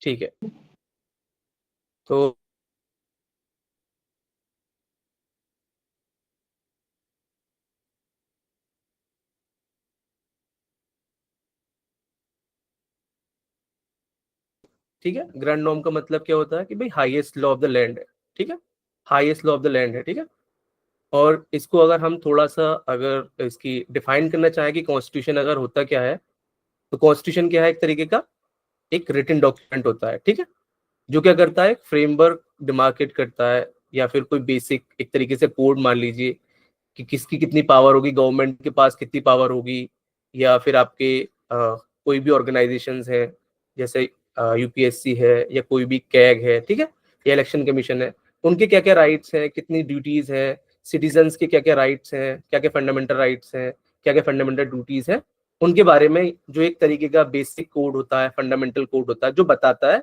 ठीक है। तो ठीक है, ग्रैंड नॉर्म का मतलब क्या होता है कि भाई highest law of the land है। ठीक है, highest law of the land है। ठीक है, और इसको अगर हम थोड़ा सा अगर इसकी डिफाइन करना चाहें कि कॉन्स्टिट्यूशन अगर होता क्या है, तो कॉन्स्टिट्यूशन क्या है, एक तरीके का एक रिटन डॉक्यूमेंट होता है। ठीक है, जो क्या करता है, फ्रेमवर्क डिमार्केट करता है, या फिर कोई बेसिक एक तरीके से कोड मान लीजिए कि किसकी कितनी पावर होगी, गवर्नमेंट के पास कितनी पावर होगी, या फिर आपके कोई भी ऑर्गेनाइजेशंस हैं, जैसे यूपीएससी है या कोई भी कैग है, ठीक है, या इलेक्शन कमीशन है, उनके क्या क्या राइट्स हैं, कितनी ड्यूटीज हैं, सिटीजन्स के क्या क्या राइट्स हैं, क्या क्या फंडामेंटल राइट्स हैं, क्या क्या फंडामेंटल ड्यूटीज हैं, उनके बारे में जो एक तरीके का बेसिक कोड होता है, फंडामेंटल कोड होता है, जो बताता है,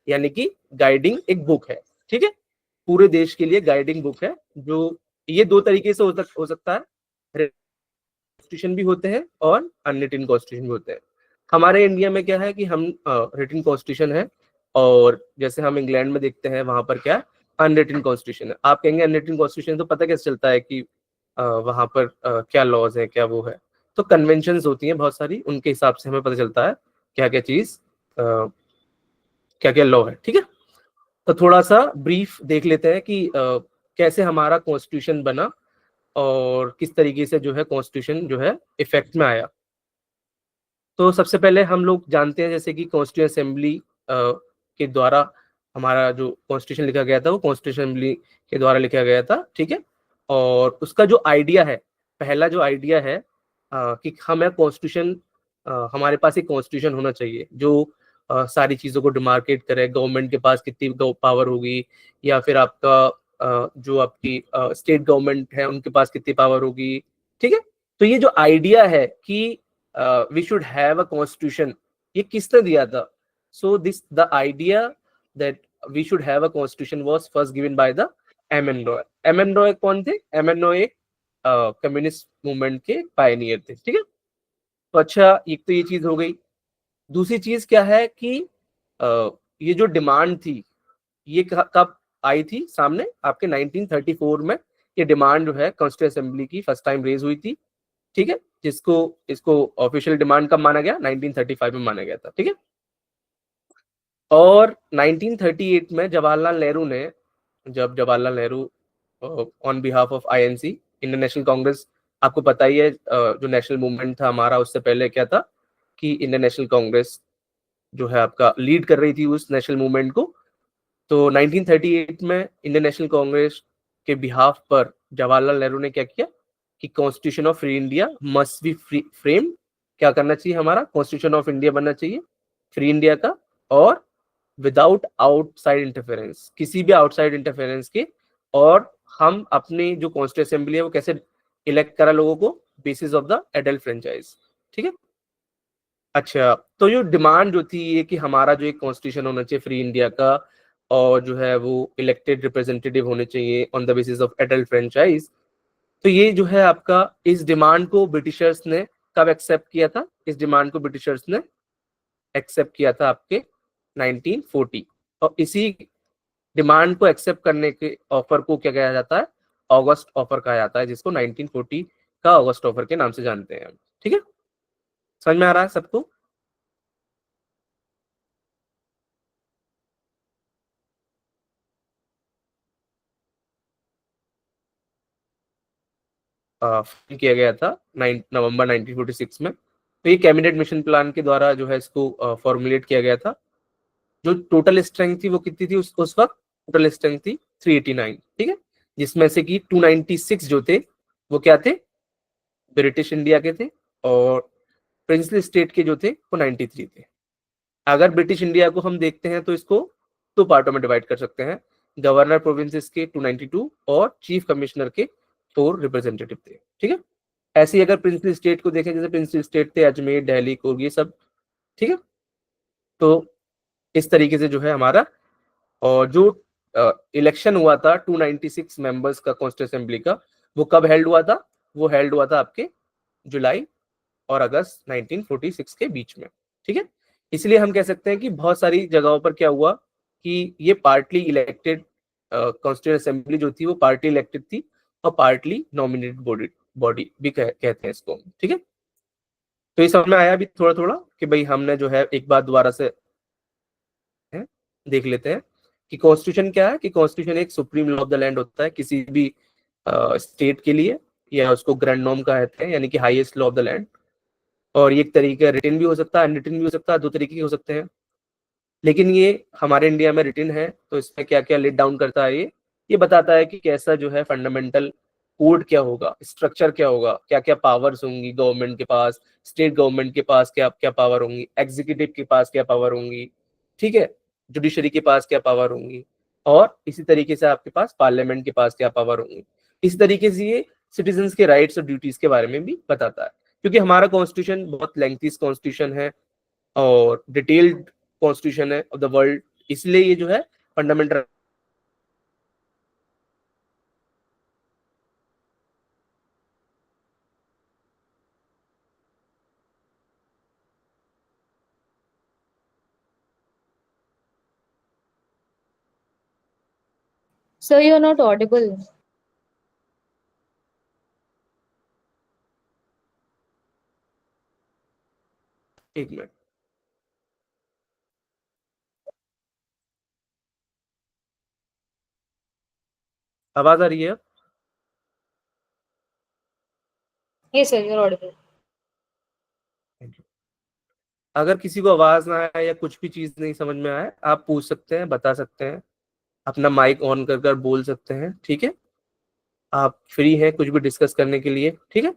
यानी कि गाइडिंग एक बुक है। ठीक है, पूरे देश के लिए गाइडिंग बुक है। जो ये दो तरीके से हो सकता है, कॉन्स्टिट्यूशन भी होते हैं और अनरिटन कॉन्स्टिट्यूशन भी होते हैं। हमारे इंडिया में क्या है कि हम रिटन कॉन्स्टिट्यूशन है, और जैसे हम इंग्लैंड में देखते हैं वहां पर क्या अनरिटन कॉन्स्टिट्यूशन है। आप कहेंगे अनरिटन कॉन्स्टिट्यूशन, तो पता कैसे चलता है कि वहां पर क्या लॉज है, क्या वो है। तो कन्वेंशंस होती हैं बहुत सारी, उनके हिसाब से हमें पता चलता है क्या क्या चीज, क्या क्या लॉ है। ठीक है, तो थोड़ा सा ब्रीफ देख लेते हैं कि कैसे हमारा कॉन्स्टिट्यूशन बना और किस तरीके से जो है कॉन्स्टिट्यूशन जो है इफेक्ट में आया। तो सबसे पहले हम लोग जानते हैं जैसे कि कॉन्स्टिट्यूशन असेंबली के द्वारा हमारा जो कॉन्स्टिट्यूशन लिखा गया था वो कॉन्स्टिट्यूशन असेंबली के द्वारा लिखा गया था। ठीक है, और उसका जो आइडिया है, पहला जो आइडिया है कि हमें कॉन्स्टिट्यूशन, हमारे पास एक कॉन्स्टिट्यूशन होना चाहिए जो सारी चीज़ों को डिमार्केट करे, गवर्नमेंट के पास कितनी पावर होगी, या फिर आपका जो आपकी स्टेट गवर्नमेंट है उनके पास कितनी पावर होगी। ठीक है, तो ये जो आइडिया है कि we should have a constitution, ये किसने दिया था? So this the idea that we should have a constitution was first given by the M N Roy. M N Roy कौन थे? एम एन रॉय एक कम्युनिस्ट मूवमेंट के पायनियर थे। ठीक है, तो अच्छा, एक तो ये चीज हो गई। दूसरी चीज क्या है कि ये जो डिमांड थी, ये कब आई थी सामने? आपके 1934 में ये डिमांड जो है कॉन्स्टिट्यूंट असेंबली की फर्स्ट टाइम रेज हुई थी। ठीक है, जिसको इसको ऑफिशियल डिमांड कब माना गया? 1935 में माना गया था। ठीक है, और 1938 में जवाहरलाल नेहरू ने, जब Jawaharlal Nehru on behalf of INC, Indian national Congress, आपको पता ही है जो नेशनल मूवमेंट था हमारा, उससे पहले क्या था कि इंडियन नेशनल कांग्रेस जो है आपका लीड कर रही थी उस नेशनल मूवमेंट को। तो 1938 में इंडियन नेशनल कांग्रेस के बिहाफ पर जवाहरलाल नेहरू ने क्या किया कि constitution of free India must be frame, क्या करना चाहिए, हमारा कॉन्स्टिट्यूशन ऑफ इंडिया बनना चाहिए फ्री इंडिया का, और विदाउट आउटसाइड इंटरफेरेंस, किसी भी आउटसाइड इंटरफेरेंस के। और हम अपनी जो कॉन्स्टिट्यूंट असेंबली है वो कैसे इलेक्ट करा लोगों को? Basis of the adult franchise. ठीक है, अच्छा, तो जो डिमांड जो थी ये कि हमारा जो एक कॉन्स्टिट्यूशन होना चाहिए फ्री इंडिया का, और जो है वो इलेक्टेड रिप्रेजेंटेटिव होने चाहिए on the basis of adult franchise. तो ये जो है आपका, इस डिमांड को ब्रिटिशर्स ने कब एक्सेप्ट किया था? इस डिमांड को ब्रिटिशर्स ने एक्सेप्ट किया था आपके 1940, और इसी डिमांड को एक्सेप्ट करने के ऑफर को क्या कहा जाता है? ऑगस्ट ऑफर कहा जाता है, जिसको 1940 का ऑगस्ट ऑफर के नाम से जानते हैं हम। ठीक है, समझ में आ रहा है सबको? किया गया था 9 नवंबर 1946 में। तो ये कैबिनेट मिशन प्लान के द्वारा जो है इसको फॉर्मुलेट किया गया था। जो टोटल स्ट्रेंथ थी वो कितनी थी उस वक्त? टोटल स्ट्रेंथ थी 389। ठीक है, जिसमें से कि 296 जो थे वो क्या थे? ब्रिटिश इंडिया के थे, और प्रिंसली स्टेट के जो थे वो 93 थे। अगर ब्रिटिश इंडिया को हम देखते हैं तो इसको दो पार्टों में डिवाइड कर सकते हैं। गवर्नर प्रोविंसेस के 292 और चीफ कमिश्नर के 4 रिप्रेजेंटेटिव थे। ठीक है, ऐसे ही अगर प्रिंसली स्टेट को देखें, जैसे प्रिंसली स्टेट थे अजमेर, दिल्ली, कुर्ग, ये सब। ठीक है, तो इस तरीके से जो है हमारा, और जो इलेक्शन हुआ था 296 मेंबर्स का कॉन्स्टिट्यूंट असेंबली का, वो कब हेल्ड हुआ था? वो हेल्ड हुआ था आपके जुलाई और अगस्त 1946 के बीच में। ठीक है, इसलिए हम कह सकते हैं कि बहुत सारी जगहों पर क्या हुआ कि ये पार्टली इलेक्टेड कॉन्स्टिट्यूएंट असेंबली जो थी वो पार्टली इलेक्टेड थी और पार्टली नॉमिनेटेड बॉडी बॉडी भी कहते हैं इसको, ठीक है। तो ये समझ में आया अभी थोड़ा थोड़ा कि भाई हमने जो है एक बात दोबारा से है, देख लेते हैं कि कॉन्स्टिट्यूशन क्या है। कि कॉन्स्टिट्यूशन एक supreme law of the land होता है किसी भी स्टेट के लिए, या उसको ग्रैंड नॉर्म कहते हैं, यानी कि highest law of the land. और ये एक तरीके रिटन भी हो सकता है, अनरिटन भी हो सकता है, दो तरीके के हो सकते हैं। लेकिन ये हमारे इंडिया में रिटन है, तो इसमें क्या क्या लेट डाउन करता है, ये बताता है कि कैसा जो है फंडामेंटल कोड क्या होगा, स्ट्रक्चर क्या होगा, क्या क्या पावर्स होंगी गवर्नमेंट के पास, स्टेट गवर्नमेंट के पास क्या क्या पावर होंगी, एग्जीक्यूटिव के पास क्या पावर होंगी, ठीक है, जुडिशरी के पास क्या पावर होंगी, और इसी तरीके से आपके पास पार्लियामेंट के पास क्या पावर होंगी। इस तरीके से ये सिटीजन के राइट्स और ड्यूटीज के बारे में भी बताता है। क्योंकि हमारा कॉन्स्टिट्यूशन बहुत लेंथी कॉन्स्टिट्यूशन है और डिटेल्ड कॉन्स्टिट्यूशन है ऑफ द वर्ल्ड, इसलिए ये जो है fundamental. Sir, you're not audible. एक मिनट, आवाज आ रही है? Yes, sir, you're audible. अगर किसी को आवाज ना आए या कुछ भी चीज नहीं समझ में आए, आप पूछ सकते हैं, बता सकते हैं, अपना माइक ऑन कर कर बोल सकते हैं, ठीक है। आप फ्री हैं कुछ भी डिस्कस करने के लिए, ठीक है।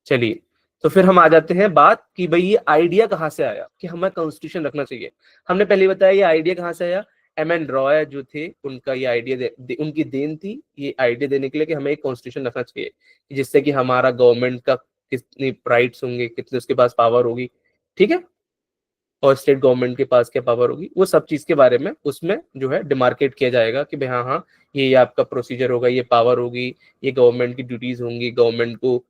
चलिए, तो फिर हम आ जाते हैं बात कि भाई ये आइडिया कहाँ से आया कि हमें कॉन्स्टिट्यूशन रखना चाहिए। हमने पहले बताया ये आइडिया कहाँ से आया। एम एन रॉय जो थे उनका ये आइडिया उनकी देन थी ये आइडिया देने के लिए कि हमें एक कॉन्स्टिट्यूशन रखना चाहिए, जिससे कि हमारा गवर्नमेंट का कितनी राइट्स होंगे, कितने उसके पास पावर होगी, ठीक है, और स्टेट गवर्नमेंट के पास क्या पावर होगी, वो सब चीज के बारे में उसमें जो है डिमार्केट किया जाएगा कि भाई हाँ हाँ ये आपका प्रोसीजर होगा, ये पावर होगी, ये गवर्नमेंट की ड्यूटीज होंगी गवर्नमेंट को,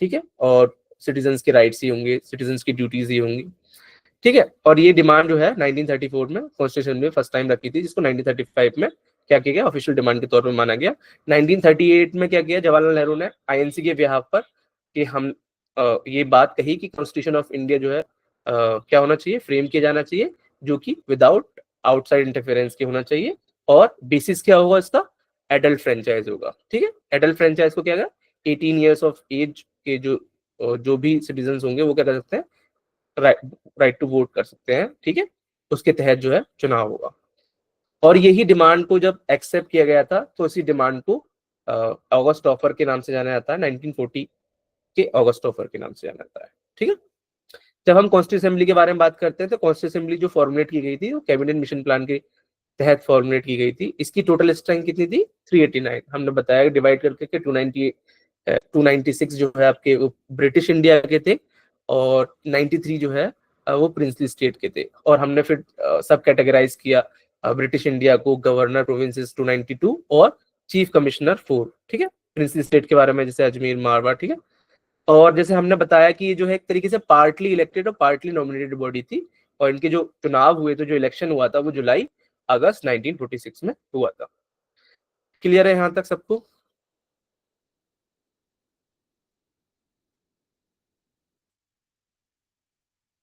ठीक है, और सिटीजन्स के राइट्स ही होंगे, सिटीजन्स की ड्यूटीज ही होंगी, ठीक है। और ये डिमांड जो है 1934 में कॉन्स्टिट्यूशन में फर्स्ट टाइम रखी थी, जिसको 1935 में क्या किया गया, ऑफिशियल डिमांड के तौर पर माना गया। 1938 में क्या किया जवाहरलाल नेहरू ने आईएनसी के बिहाफ पर कि हम ये बात कही कि कॉन्स्टिट्यूशन ऑफ इंडिया जो है क्या होना चाहिए, फ्रेम किया जाना चाहिए, जो कि विदाउट आउटसाइड इंटरफेरेंस के होना चाहिए। और बेसिस क्या होगा इसका, एडल्ट फ्रेंचाइज होगा, ठीक है। एडल्ट फ्रेंचाइज को क्या होगा, 18 ईयर्स ऑफ एज के जो भी सिटीजन होंगे वो क्या कर सकते हैं, राइट टू वोट कर सकते हैं, ठीक है। उसके तहत जो है चुनाव होगा। और यही डिमांड को जब एक्सेप्ट किया गया था, तो इसी डिमांड को ऑगस्ट ऑफर के नाम से जाना जाता है, 1940 के ऑगस्ट ऑफर के नाम से जाना जाता है, ठीक है। जब हम कॉन्स्टिट्यूशन असेंबली के बारे में बात करते हैं, तो कॉन्स्टिट्यूशन असेंबली जो फॉर्मुलेट की गई थी वो कैबिनेट मिशन प्लान के तहत फॉर्मुलेट की गई थी। इसकी टोटल स्ट्रेंथ कितनी थी, 389। हमने बताया डिवाइड करके 296 जो है आपके ब्रिटिश इंडिया के थे, और 93 जो है वो प्रिंसली स्टेट के थे। और हमने फिर सब कैटेगराइज किया ब्रिटिश इंडिया को, गवर्नर प्रोविंसेस 292 और चीफ कमिश्नर 4, ठीक है। प्रिंसली स्टेट के बारे में जैसे अजमेर मारवाड़, ठीक है। और जैसे हमने बताया कि ये जो है एक तरीके से पार्टली इलेक्टेड और पार्टली नॉमिनेटेड बॉडी थी, और इनके जो चुनाव हुए थे, जो इलेक्शन हुआ था, वो जुलाई अगस्त 1946 में हुआ था। क्लियर है यहाँ तक सबको?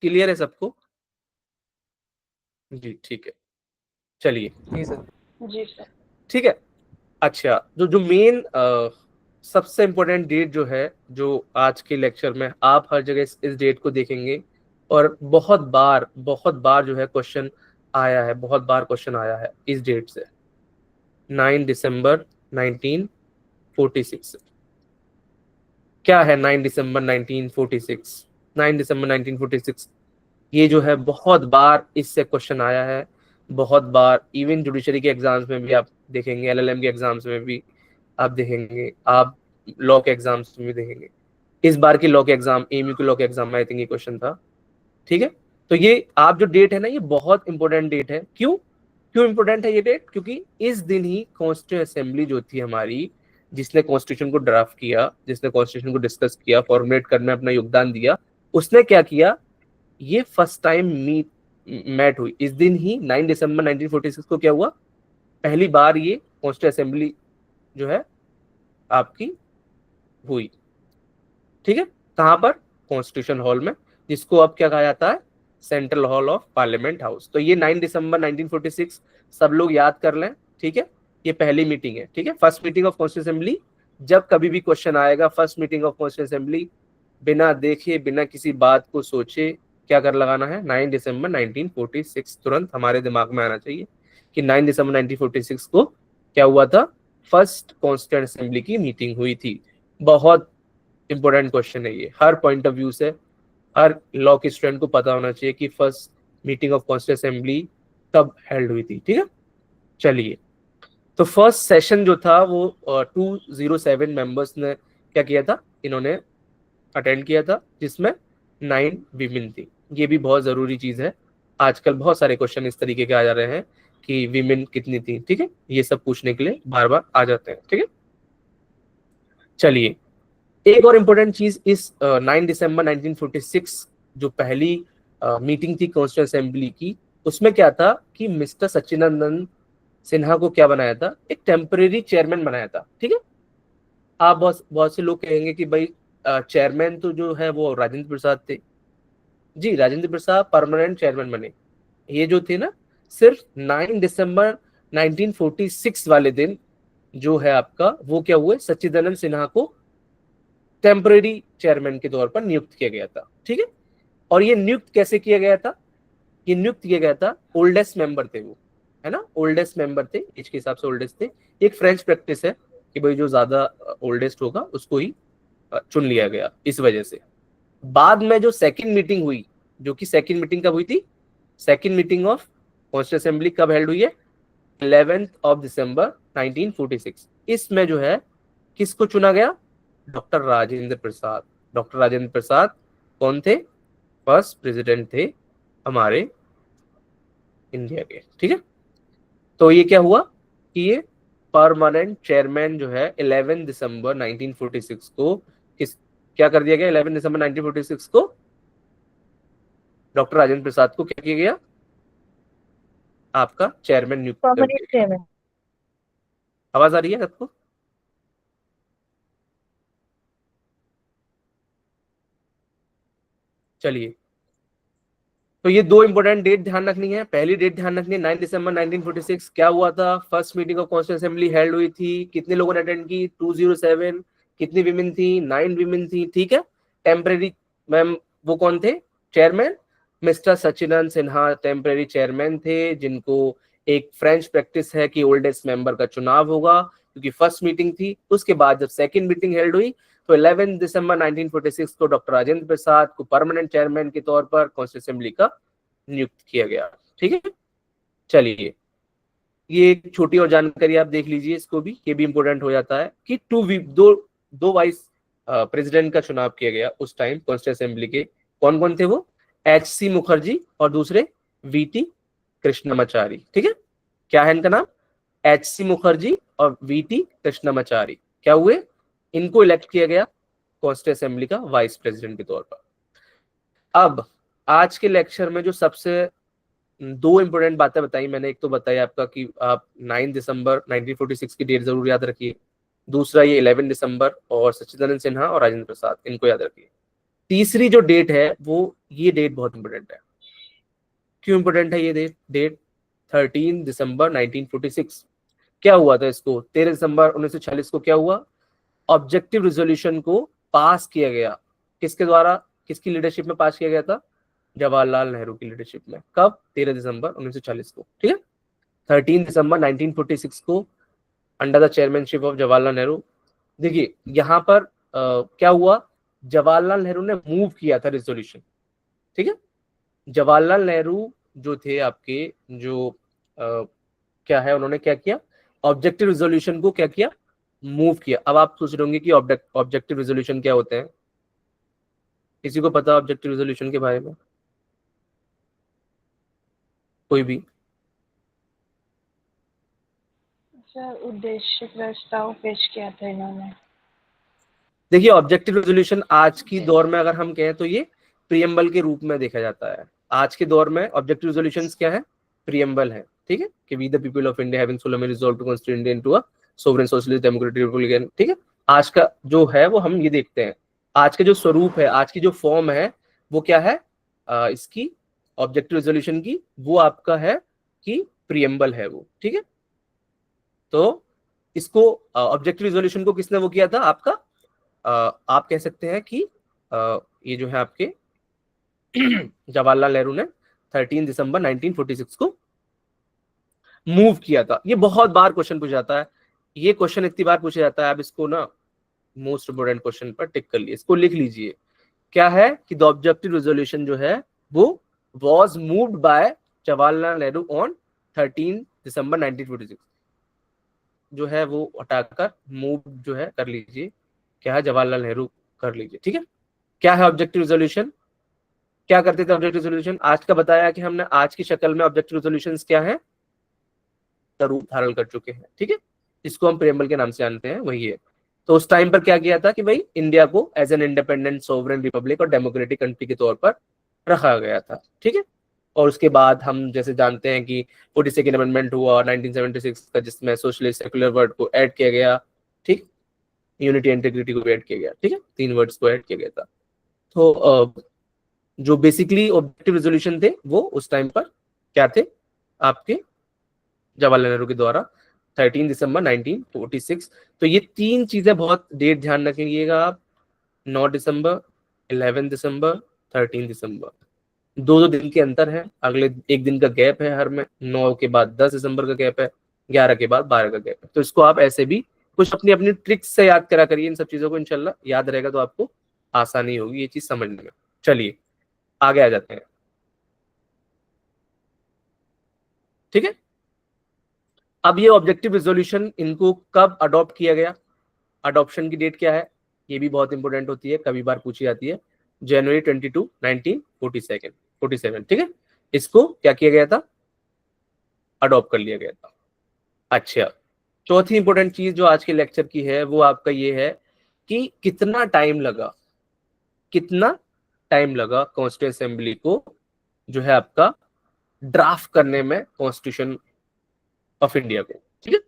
क्लियर है सबको? जी ठीक है, चलिए, जी सर। जी सर। ठीक है। अच्छा, जो जो मेन सबसे इम्पोर्टेंट डेट जो है, जो आज के लेक्चर में आप हर जगह इस डेट को देखेंगे, और बहुत बार जो है क्वेश्चन आया है, बहुत बार क्वेश्चन आया है इस डेट से, 9 दिसंबर 1946। क्या है 9 दिसंबर 1946? 9 दिसंबर 1946 ये जो है बहुत बार इससे क्वेश्चन आया है, बहुत बार इवन जुडिशरी के एग्जाम्स में भी आप देखेंगे, एलएलएम के एग्जाम्स में भी आप देखेंगे, आप लॉ के एग्जाम्स में भी देखेंगे। इस बार के लॉ के एग्जाम, एमयू के लॉ के एग्जाम में आई थिंक ये क्वेश्चन था, ठीक है। तो ये आप जो डेट है ना, ये बहुत इंपॉर्टेंट डेट है। क्यों क्यों इंपॉर्टेंट है ये डेट? क्योंकि इस दिन ही कॉन्स्टिट्यूशन असेंबली जो थी हमारी, जिसने कॉन्स्टिट्यूशन को ड्राफ्ट किया, जिसने कॉन्स्टिट्यूशन को डिस्कस किया, फॉर्मुलेट करने में अपना योगदान दिया, उसने क्या किया, ये फर्स्ट टाइम मीट मैट हुई। इस दिन ही 9 दिसंबर 1946 को क्या हुआ, पहली बार ये कॉन्स्टिट्यूंट असेंबली जो है आपकी हुई। ठीक है, कहां पर, कॉन्स्टिट्यूशन हॉल में, जिसको अब क्या कहा जाता है, central hall of parliament house. तो ये 9 दिसंबर 1946 सब लोग याद कर लें। ठीक है, ये पहली मीटिंग है। ठीक है, first meeting of constituent assembly. जब कभी भी क्वेश्चन आएगा first meeting of constituent assembly, बिना देखे बिना किसी बात को सोचे क्या कर लगाना है, 9 दिसंबर 1946। तुरंत हमारे दिमाग में आना चाहिए कि 9 दिसंबर 1946 को क्या हुआ था, फर्स्ट कॉन्स्टिट्यूंट असेंबली की मीटिंग हुई थी। बहुत इंपॉर्टेंट क्वेश्चन है ये, हर पॉइंट ऑफ व्यू से हर लॉ के स्टूडेंट को पता होना चाहिए कि first meeting of constituent assembly कब हेल्ड हुई थी। ठीक है, चलिए, तो फर्स्ट सेशन जो था वो 207 मेंबर्स ने क्या किया था, इन्होंने अटेंड किया था, जिसमें 9 वीमेन थी। ये भी बहुत जरूरी चीज है, आजकल बहुत सारे क्वेश्चन इस तरीके के आ जा रहे हैं कि वीमेन कितनी थी। ठीक है, ये सब पूछने के लिए बार बार आ जाते हैं। ठीक है, चलिए, एक और इम्पोर्टेंट चीज इस 9 दिसंबर 1946 जो पहली मीटिंग थी कॉन्स्टिट्यूंट असेंबली की, उसमें क्या था कि मिस्टर सच्चिदानंद सिन्हा को क्या बनाया था, एक टेम्परेरी चेयरमैन बनाया था। ठीक है, आप बहुत बहुत से लोग कहेंगे कि भाई चेयरमैन तो जो है वो राजेंद्र प्रसाद थे। जी, राजेंद्र प्रसाद परमानेंट चेयरमैन बने। ये जो थे ना, सिर्फ 9 दिसंबर 1946 वाले दिन जो है आपका, वो क्या हुए, सच्चिदानंद सिन्हा को टेम्परेरी चेयरमैन के तौर पर नियुक्त किया गया था। ठीक है, और ये नियुक्त कैसे किया गया था, ये नियुक्त किया गया था, ओल्डेस्ट मेंबर थे वो, है ना, ओल्डेस्ट मेंबर थे, एज के हिसाब से ओल्डेस्ट थे। एक फ्रेंच प्रैक्टिस है कि भाई जो ज्यादा ओल्डेस्ट होगा उसको ही चुन लिया गया, इस वजह से। बाद में जो सेकंड मीटिंग हुई, जो कि सेकंड मीटिंग कब हुई थी, second meeting of constituent assembly कब हेल्ड हुई है, 11 दिसंबर 1946। इसमें जो है किसको चुना गया, डॉक्टर राजेंद्र प्रसाद। डॉक्टर राजेंद्र प्रसाद कौन थे, फर्स्ट प्रेसिडेंट थे हमारे इंडिया के। ठीक है, तो ये क्या हुआ कि ये परमानेंट चेयरमैन जो है 11 दिसंबर 1946 को किस, क्या कर दिया गया, 11 दिसंबर 1946 को डॉक्टर राजेंद्र प्रसाद को क्या किया गया, आपका चेयरमैन नियुक्त कर परमानेंट दिया गया। चेयरमैन। आवाज आ रही है सबको, चलिए, तो ये दो इंपॉर्टेंट डेट ध्यान रखनी है। पहली डेट ध्यान रखनी है 9 दिसंबर 1946 क्या हुआ था, first meeting of constituent assembly held हुई थी। कितने लोगों ने अटेंड की, 207। कितनी विमेन थी, 9 विमेन थी। ठीक है, टेम्परेरी मैम वो कौन थे, चेयरमैन मिस्टर सच्चिदानंद सिन्हा टेम्परेरी चेयरमैन थे, जिनको एक फ्रेंच प्रैक्टिस है कि ओल्डेस्ट मेंबर का चुनाव होगा, क्योंकि फर्स्ट मीटिंग थी। उसके बाद जब सेकंड मीटिंग हेल्ड हुई तो 11 दिसंबर 1946 को डॉक्टर राजेंद्र प्रसाद को परमानेंट चेयरमैन के तौर पर कॉन्स्टिट्यूंट असेंबली का नियुक्त किया गया। ठीक है, चलिए, ये एक छोटी और जानकारी आप देख लीजिए, इसको भी, ये भी इंपॉर्टेंट हो जाता है कि दो दो वाइस प्रेसिडेंट का चुनाव किया गया उस टाइम कॉन्स्टिट्यूंट असेंबली के। कौन कौन थे वो, HC मुखर्जी और दूसरे VT कृष्णमाचारी। ठीक है, क्या है इनका नाम, HC मुखर्जी और VT कृष्णमाचारी, क्या हुए, इनको इलेक्ट किया गया कॉन्स्टिट्यूंट असेंबली का वाइस प्रेसिडेंट के तौर पर। अब आज के लेक्चर में जो सबसे दो इंपॉर्टेंट बातें बताई मैंने, एक तो बताई आपका कि आप 9 दिसंबर 1946 की डेट जरूर याद रखिए, दूसरा ये 11 दिसंबर और सच्चिदानंद सिन्हा और राजेंद्र प्रसाद, इनको याद रखिए। तीसरी जो डेट है वो, ये डेट बहुत इंपॉर्टेंट है। क्यों इंपॉर्टेंट है ये डेट 13 दिसंबर 1946 क्या हुआ था इसको, 13 दिसंबर 1946 को क्या हुआ, ऑब्जेक्टिव रेजोल्यूशन को पास किया गया, किसके द्वारा, किसकी लीडरशिप में पास किया गया था, जवाहरलाल नेहरू की लीडरशिप में। कब, 13 दिसंबर 1940 को। ठीक है, 13 दिसंबर 1946 को under the chairmanship of Jawaharlal Nehru. देखिए यहाँ पर क्या हुआ, जवाहरलाल नेहरू ने मूव किया था रेजोल्यूशन। ठीक है, जवाहरलाल नेहरू जो थे आपके, जो क्या है, उन्होंने क्या किया, ऑब्जेक्टिव रेजोल्यूशन को क्या किया, मूव किया। अब आप सोच रहे होंगे कि ऑब्जेक्टिव रेजोल्यूशन क्या होते हैं, किसी को पता ऑब्जेक्टिव रेजोल्यूशन के बारे में, कोई भी, सर उद्देश्य प्रस्ताव पेश किया था इन्होंने। देखिए ऑब्जेक्टिव रेजोल्यूशन आज की दौर में अगर हम कहें तो ये प्रियम्बल के रूप में देखा जाता है। आज के दौर में ऑब्जेक्टिव रेजोल्यूशंस क्या है, प्रीएम्बल है, ठीक है, कि we the people of India having solemnly resolve to constitute India into a sovereign socialist democratic republic, ठीक है। आज का जो है वो हम ये देखते हैं, आज का जो स्वरूप है, आज की जो फॉर्म है वो क्या है, इसकी ऑब्जेक्टिव रेजोल्यूशन की, वो आपका है कि प्रीएम्बल है वो, ठीक है। तो इसको ऑब्जेक्टिव रेजोल्यूशन को किसने वो किया था आपका, आप कह सकते हैं कि ये जो है आपके जवाहरलाल नेहरू ने 13 दिसंबर 1946 को मूव किया था। ये बहुत बार क्वेश्चन पूछा जाता है, ये क्वेश्चन इतनी बार पूछा जाता है, आप इसको ना मोस्ट इंपोर्टेंट क्वेश्चन पर टिक कर लिए, इसको लिख लीजिए। क्या है कि द ऑब्जेक्टिव रेजोल्यूशन जो है वो was moved by Jawaharlal Nehru on 13 दिसंबर 1946, जो है वो हटाकर मूव जो है कर लीजिए, क्या है जवाहरलाल नेहरू कर लीजिए, ठीक है। क्या है ऑब्जेक्टिव रेजोल्यूशन, क्या करते थे ऑब्जेक्टिव रेजोल्यूशन, आज का बताया कि हमने आज की शक्ल में ऑब्जेक्टिव रेजोल्यूशंस क्या है, रूप धारण कर चुके हैं, ठीक है। इसको हम प्रेम्बल के नाम से जानते हैं, वही है। तो उस टाइम पर क्या किया था कि भाई इंडिया को as an independent sovereign republic और डेमोक्रेटिक कंट्री के तौर पर रखा गया था, ठीक है। और उसके बाद हम जैसे जानते हैं कि 42nd अमेंडमेंट हुआ 1976 का, जिसमें सोशलिस्ट सेकुलर वर्ड को ऐड किया गया, ठीक, यूनिटी इंटीग्रिटी को ऐड किया गया, ठीक है, 3 वर्ड्स को ऐड किया गया था। तो जो बेसिकली ऑब्जेक्टिव रेजोल्यूशन थे वो उस टाइम पर क्या थे आपके जवाहरलाल नेहरू के द्वारा 13 दिसंबर 1946। तो ये 3 चीजें बहुत डेट ध्यान रखिएगा आप, 9 दिसंबर, 11 दिसंबर, 13 दिसंबर, 2 दिन के अंतर है, अगले एक दिन का गैप है हर में, 9 के बाद 10 दिसंबर का गैप है, 11 के बाद 12 का गैप है। तो इसको आप ऐसे भी कुछ अपनी अपनी ट्रिक्स से याद करा करिए, इन सब चीजों को इंशाल्लाह याद रहेगा तो आपको आसानी होगी ये चीज समझने में। चलिए आगे आ जाते हैं, ठीक है। अब ये ऑब्जेक्टिव रेजोल्यूशन इनको कब अडॉप्ट किया गया, अडॉप्शन की डेट क्या है, ये भी बहुत इंपॉर्टेंट होती है, कभी बार पूछी जाती है, जनवरी 22 1947, ठीक है। इसको क्या किया गया था, अडॉप्ट कर लिया गया था। अच्छा, चौथी इंपॉर्टेंट चीज जो आज के लेक्चर की है वो आपका ये है कि कितना टाइम लगा, कितना टाइम लगा कॉन्स्टिट्यूएंट असेंबली को जो है आपका ड्राफ्ट करने में कॉन्स्टिट्यूशन ऑफ इंडिया को, ठीक है।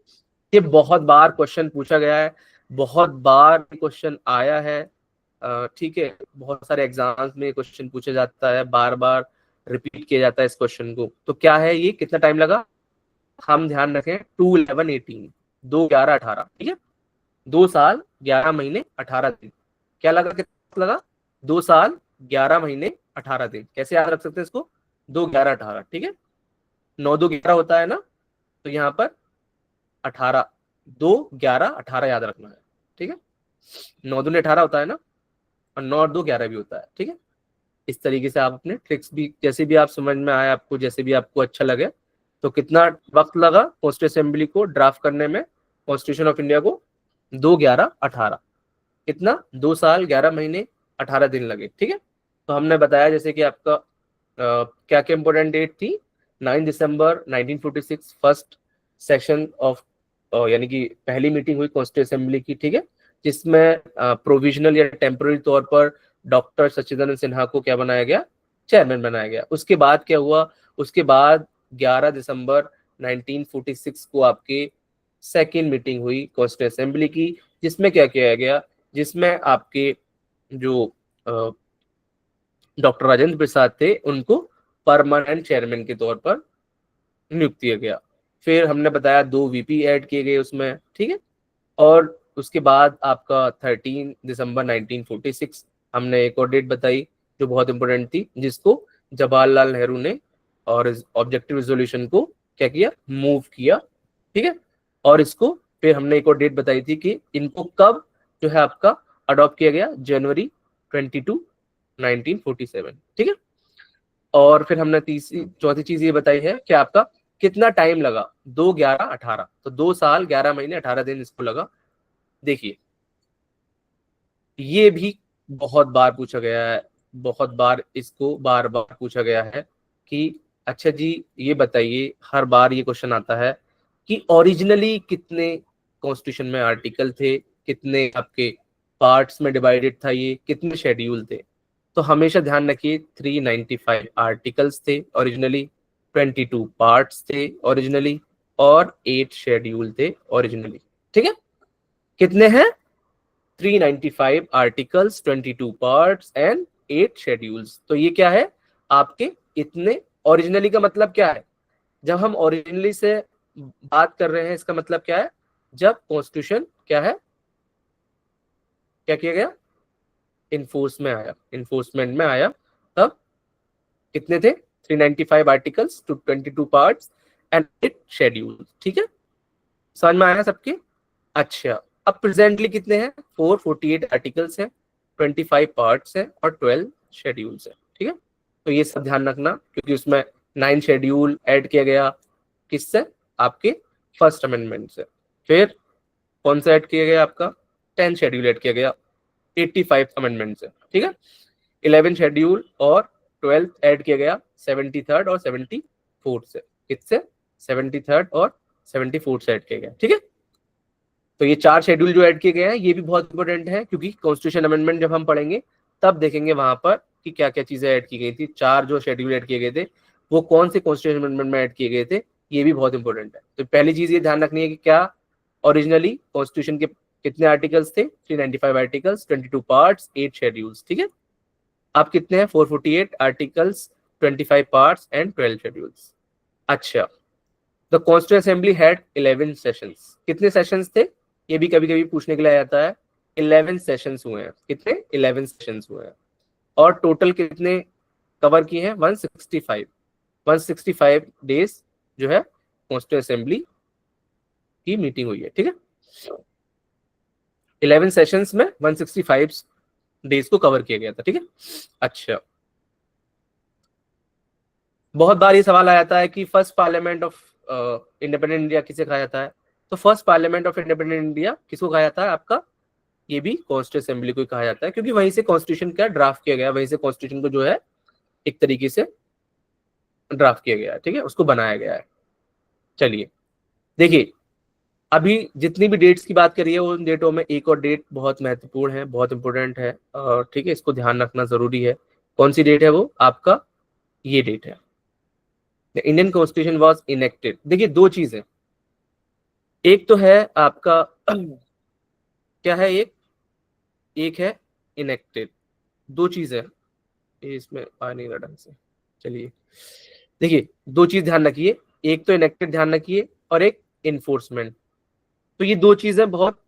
ये बहुत बार क्वेश्चन पूछा गया है, बहुत बार क्वेश्चन आया है, ठीक है, बहुत सारे एग्जाम्स में क्वेश्चन पूछा जाता है, बार बार रिपीट किया जाता है इस क्वेश्चन को। तो क्या है ये, कितना टाइम लगा, हम ध्यान रखें 2/11/18, 2/11/18, ठीक है, 2 साल 11 महीने 18 दिन। क्या लगा, कितना लगा, 2 साल 11 महीने 18 दिन। कैसे याद रख सकते हैं इसको, 2/11/18, ठीक है, 9-2-11 होता है ना, तो यहाँ पर 18, 2-11-18 याद रखना है, ठीक है, 9-2-18 होता है ना, और 9-2-11 भी होता है, ठीक है। इस तरीके से आप अपने ट्रिक्स भी जैसे भी आप समझ में आए आपको, जैसे भी आपको अच्छा लगे। तो कितना वक्त लगा कॉन्स्टिट्यूएंट असेंबली को ड्राफ्ट करने में कॉन्स्टिट्यूशन ऑफ इंडिया को, 2-11-18, कितना, 2 साल 11 महीने 18 दिन लगे, ठीक है। तो हमने बताया जैसे कि आपका क्या क्या इंपॉर्टेंट डेट थी, 9 दिसंबर 1946 फर्स्ट सेशन ऑफ यानी कि पहली मीटिंग हुई कॉन्स्टिट्यूएंट असेंबली की, ठीक है, जिसमें प्रोविजनल या टेम्पररी तौर पर डॉक्टर सच्चिदानंद सिन्हा को क्या बनाया गया, चेयरमैन बनाया गया। उसके बाद क्या हुआ, उसके बाद 11 दिसंबर 1946 को आपके सेकेंड मीटिंग हुई कॉन्स्टिट्यूएंट असेंबली की, जिसमें क्या किया गया, जिसमें आपके जो डॉक्टर राजेंद्र प्रसाद थे उनको परमानेंट चेयरमैन के तौर पर नियुक्त किया गया। फिर हमने बताया 2 वीपी ऐड किए गए उसमें, ठीक है। और उसके बाद आपका 13 दिसंबर 1946 हमने एक और डेट बताई जो बहुत इंपॉर्टेंट थी, जिसको जवाहरलाल नेहरू ने और इस ऑब्जेक्टिव रेजोल्यूशन को क्या किया, मूव किया, ठीक है। और इसको फिर हमने एक और डेट बताई थी कि इनको कब जो है आपका अडॉप्ट किया गया, जनवरी 22 1947, ठीक है। और फिर हमने चौथी चीज ये बताई है कि आपका कितना टाइम लगा, 2-11-18, तो 2 साल 11 महीने 18 दिन इसको लगा। देखिए ये भी बहुत बार पूछा गया है, बहुत बार इसको बार बार पूछा गया है कि अच्छा जी ये बताइए, हर बार ये क्वेश्चन आता है कि ओरिजिनली कितने कॉन्स्टिट्यूशन में आर्टिकल थे, कितने आपके पार्ट्स में डिवाइडेड था, ये कितने शेड्यूल थे। तो हमेशा ध्यान रखिए 395 आर्टिकल्स थे ओरिजिनली, 22 पार्ट्स थे ओरिजिनली, और 8 शेड्यूल थे ओरिजिनली। ठीक है, कितने हैं? 395 आर्टिकल्स, 22 पार्ट्स एंड 8 शेड्यूल्स। तो ये क्या है आपके इतने। ओरिजिनली का मतलब क्या है? जब हम ओरिजिनली से बात कर रहे हैं इसका मतलब क्या है? जब कॉन्स्टिट्यूशन क्या है, क्या किया गया? इन्फोर्समेंट में आया, तब कितने थे? 395 articles to 22 parts and 8 schedule. ठीक है, समझ में आया सबके? अच्छा, अब प्रेजेंटली कितने हैं? 448 आर्टिकल्स हैं, 25 पार्ट्स हैं और 12 शेड्यूल्स हैं। ठीक है, तो ये सब ध्यान रखना, क्योंकि उसमें 9 शेड्यूल ऐड किया गया। किससे? आपके फर्स्ट अमेंडमेंट से। फिर कौन सा ऐड किया गया? आपका 10 शेड्यूल ऐड किया गया 85 अमेंडमेंट से। ठीक है, 11 शेड्यूल और 12 ऐड किया गया 73rd और 74th से। किससे? 73rd और 74th से ऐड किया गया। ठीक है, तो ये 4 शेड्यूल जो ऐड किए गए हैं ये भी बहुत इंपॉर्टेंट है, क्योंकि कॉन्स्टिट्यूशन अमेंडमेंट जब हम पढ़ेंगे तब देखेंगे वहां पर कि क्या क्या चीजें ऐड की गई थी। 4 जो शेड्यूल ऐड किए गए थे वो कौन से कॉन्स्टिट्यूशन अमेंडमेंट में ऐड किए गए थे, ये भी बहुत इंपॉर्टेंट है। तो पहली चीज ये ध्यान रखनी है कि क्या ओरिजिनली कॉन्स्टिट्यूशन के कितने आर्टिकल्स थे? 395 आर्टिकल्स, 22 पार्ट्स, 8 शेड्यूल्स। ठीक है, अब कितने हैं? 448 आर्टिकल्स, 25 पार्ट्स एंड 12 शेड्यूल्स। अच्छा, the constituent assembly had 11 sessions. कितने सेशंस थे? ये भी कभी कभी पूछने के लिए आता है। 11 सेशंस हुए हैं। कितने? 11 सेशंस हुए हैं। और टोटल कितने कवर किए हैं? 165 डेज जो है कॉन्स्टिट्यूएंट असेंबली की मीटिंग हुई है। ठीक है, 11 सेशंस में 165 डेज को कवर किया गया था। ठीक है, अच्छा, बहुत बार ये सवाल आ जाता है कि first parliament of independent India किसे कहा जाता है? तो first parliament of independent India किसको कहा जाता है? आपका ये भी कॉन्स्टिट्यूंट असेंबली को कहा जाता है, क्योंकि वहीं से कॉन्स्टिट्यूशन का ड्राफ्ट किया गया, वहीं से कॉन्स्टिट्यूशन को जो है एक तरीके से ड्राफ्ट किया गया है। ठीक है, उसको बनाया गया है। चलिए देखिए, अभी जितनी भी डेट्स की बात करी है उन डेटों में एक और डेट बहुत महत्वपूर्ण है, बहुत इंपॉर्टेंट है, और ठीक है, इसको ध्यान रखना जरूरी है। कौन सी डेट है वो? आपका ये डेट है, the Indian constitution was enacted. देखिए दो चीजें, एक तो है आपका क्या है, एक है इनेक्टेड। दो चीजें, इसमें आ नहीं रहा ढंग से। चलिए देखिए, दो चीज ध्यान रखिए, एक तो इनेक्टेड ध्यान रखिए और एक इन्फोर्समेंट। तो ये दो चीजें बहुत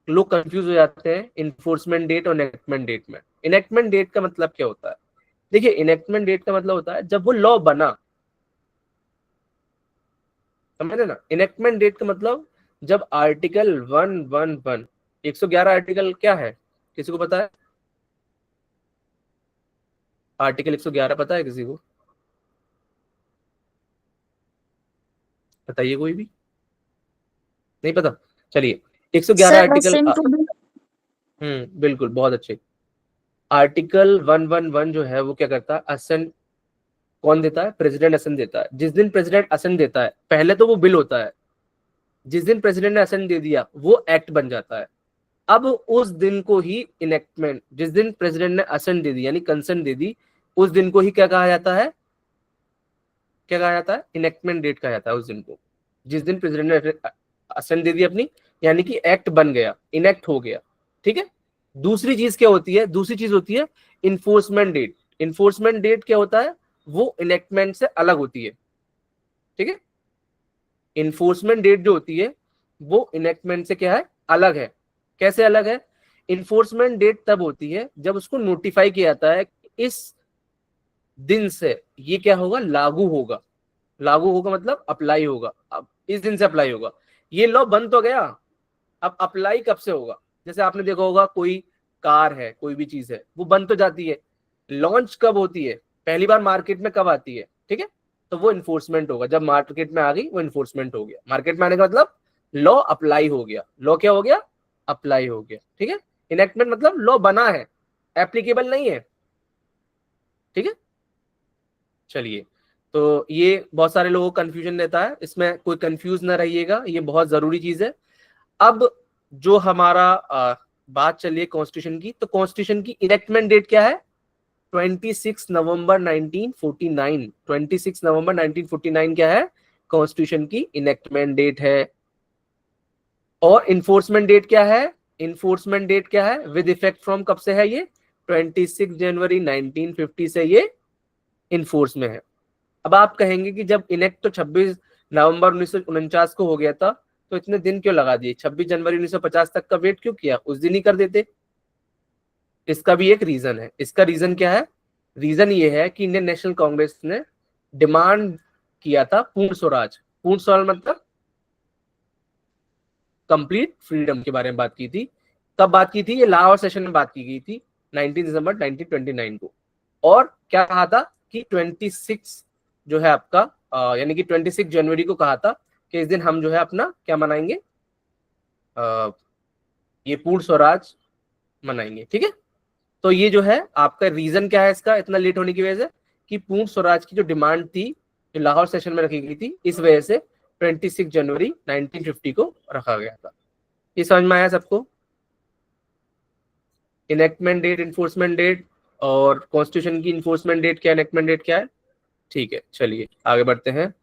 लोग कंफ्यूज हो जाते हैं इन्फोर्समेंट डेट और इनेक्टमेंट डेट में। इनेक्टमेंट डेट का मतलब क्या होता है? देखिए, इनेक्टमेंट डेट का मतलब होता है जब वो लॉ बना, समझे ना? इनेक्टमेंट डेट का मतलब जब आर्टिकल 111 111 आर्टिकल क्या है, किसी को पता है? आर्टिकल 111 पता है किसी को? बताइए, कोई भी नहीं पता? चलिए, 111 Sir, article listen to me. बिल्कुल, बहुत अच्छे। आर्टिकल 111 जो है वो क्या करता है? असेंट कौन देता है? प्रेसिडेंट असेंट देता है। जिस दिन प्रेसिडेंट असेंट देता है, पहले तो वो बिल होता है, जिस दिन प्रेसिडेंट ने असेंट दे दिया वो एक्ट बन जाता है। अब उस दिन को ही इनेक्टमेंट, जिस दिन प्रेसिडेंट ने असेंट दे दी यानी कंसेंट दे दी, उस दिन को ही क्या कहा जाता है? क्या कहा जाता है? इनेक्टमेंट डेट कहा जाता है उस दिन को, जिस दिन प्रेसिडेंट ने असेंट दे दी अपनी, यानी कि एक्ट बन गया, इनेक्ट हो गया। ठीक है, दूसरी चीज क्या होती है? दूसरी चीज होती है इन्फोर्समेंट डेट। इन्फोर्समेंट डेट क्या होता है? वो इनेक्टमेंट से अलग होती है। ठीक है, इन्फोर्समेंट डेट जो होती है वो इनेक्टमेंट से क्या है? अलग है। कैसे अलग है? इन्फोर्समेंट डेट तब होती है जब उसको नोटिफाई किया जाता है कि इस दिन से ये क्या होगा? लागू होगा। लागू होगा मतलब अप्लाई होगा, अब इस दिन से अप्लाई होगा। ये लॉ बन तो गया, अब अप्लाई कब से होगा? जैसे आपने देखा होगा, कोई कार है, कोई भी चीज है, वो बन तो जाती है, लॉन्च कब होती है? पहली बार मार्केट में कब आती है? ठीक है, तो वो इन्फोर्समेंट होगा जब मार्केट में आ गई, वो इन्फोर्समेंट हो गया। मार्केट में आने का मतलब लॉ अप्लाई हो गया। लॉ क्या हो गया? अप्लाई हो गया। ठीक है, इनेक्टमेंट मतलब लॉ बना है, एप्लीकेबल नहीं है। ठीक है, चलिए, तो ये बहुत सारे लोगों को कंफ्यूजन रहता है, इसमें कोई कंफ्यूज ना रहिएगा, ये बहुत जरूरी चीज है। अब जो हमारा बात चलिए कॉन्स्टिट्यूशन की, तो कॉन्स्टिट्यूशन की इनेक्टमेंट डेट क्या है? 26 नवंबर 1949, 26 नवंबर 1949 क्या है, कॉन्स्टिट्यूशन की इनेक्टमेंट डेट है। और इन्फोर्समेंट डेट क्या है, इन्फोर्समेंट डेट क्या है, विद इफेक्ट फ्रॉम कब से है ये, 26 जनवरी 1950 से ये इन्फोर्स में है। अब आप कहेंगे कि जब इनेक्ट तो 26 नवंबर 1949 को हो गया था, तो इतने दिन क्यों लगा दिए, 26 जनवरी 1950 तक का वेट क्यों किया, उस दिन ही कर देते। इसका भी एक रीजन है। इसका रीजन क्या है, रीजन ये है कि इंडियन नेशनल कांग्रेस ने डिमांड किया था पूर्ण स्वराज। पूर्ण स्वराज मतलब कंप्लीट फ्रीडम के बारे में बात की थी। कब बात की थी, ये लाहौर सेशन में बात की गई थी 19 दिसंबर 1929 को। और क्या कहा था कि 26 जो है आपका यानी कि 26 जनवरी को कहा था कि इस दिन हम जो है अपना क्या मनाएंगे, ये पूर्ण स्वराज मनाएंगे। ठीक है, तो ये जो है आपका रीजन क्या है इसका इतना लेट होने की वजह से, कि पूर्ण स्वराज की जो डिमांड थी जो लाहौर सेशन में रखी गई थी, इस वजह से 26 जनवरी 1950 को रखा गया था। ये समझ में आया सबको, इनेक्टमेंट डेट, इन्फोर्समेंट डेट और कॉन्स्टिट्यूशन की इन्फोर्समेंट डेट क्या, इनेक्टमेंट डेट क्या है। ठीक है, चलिए आगे बढ़ते हैं।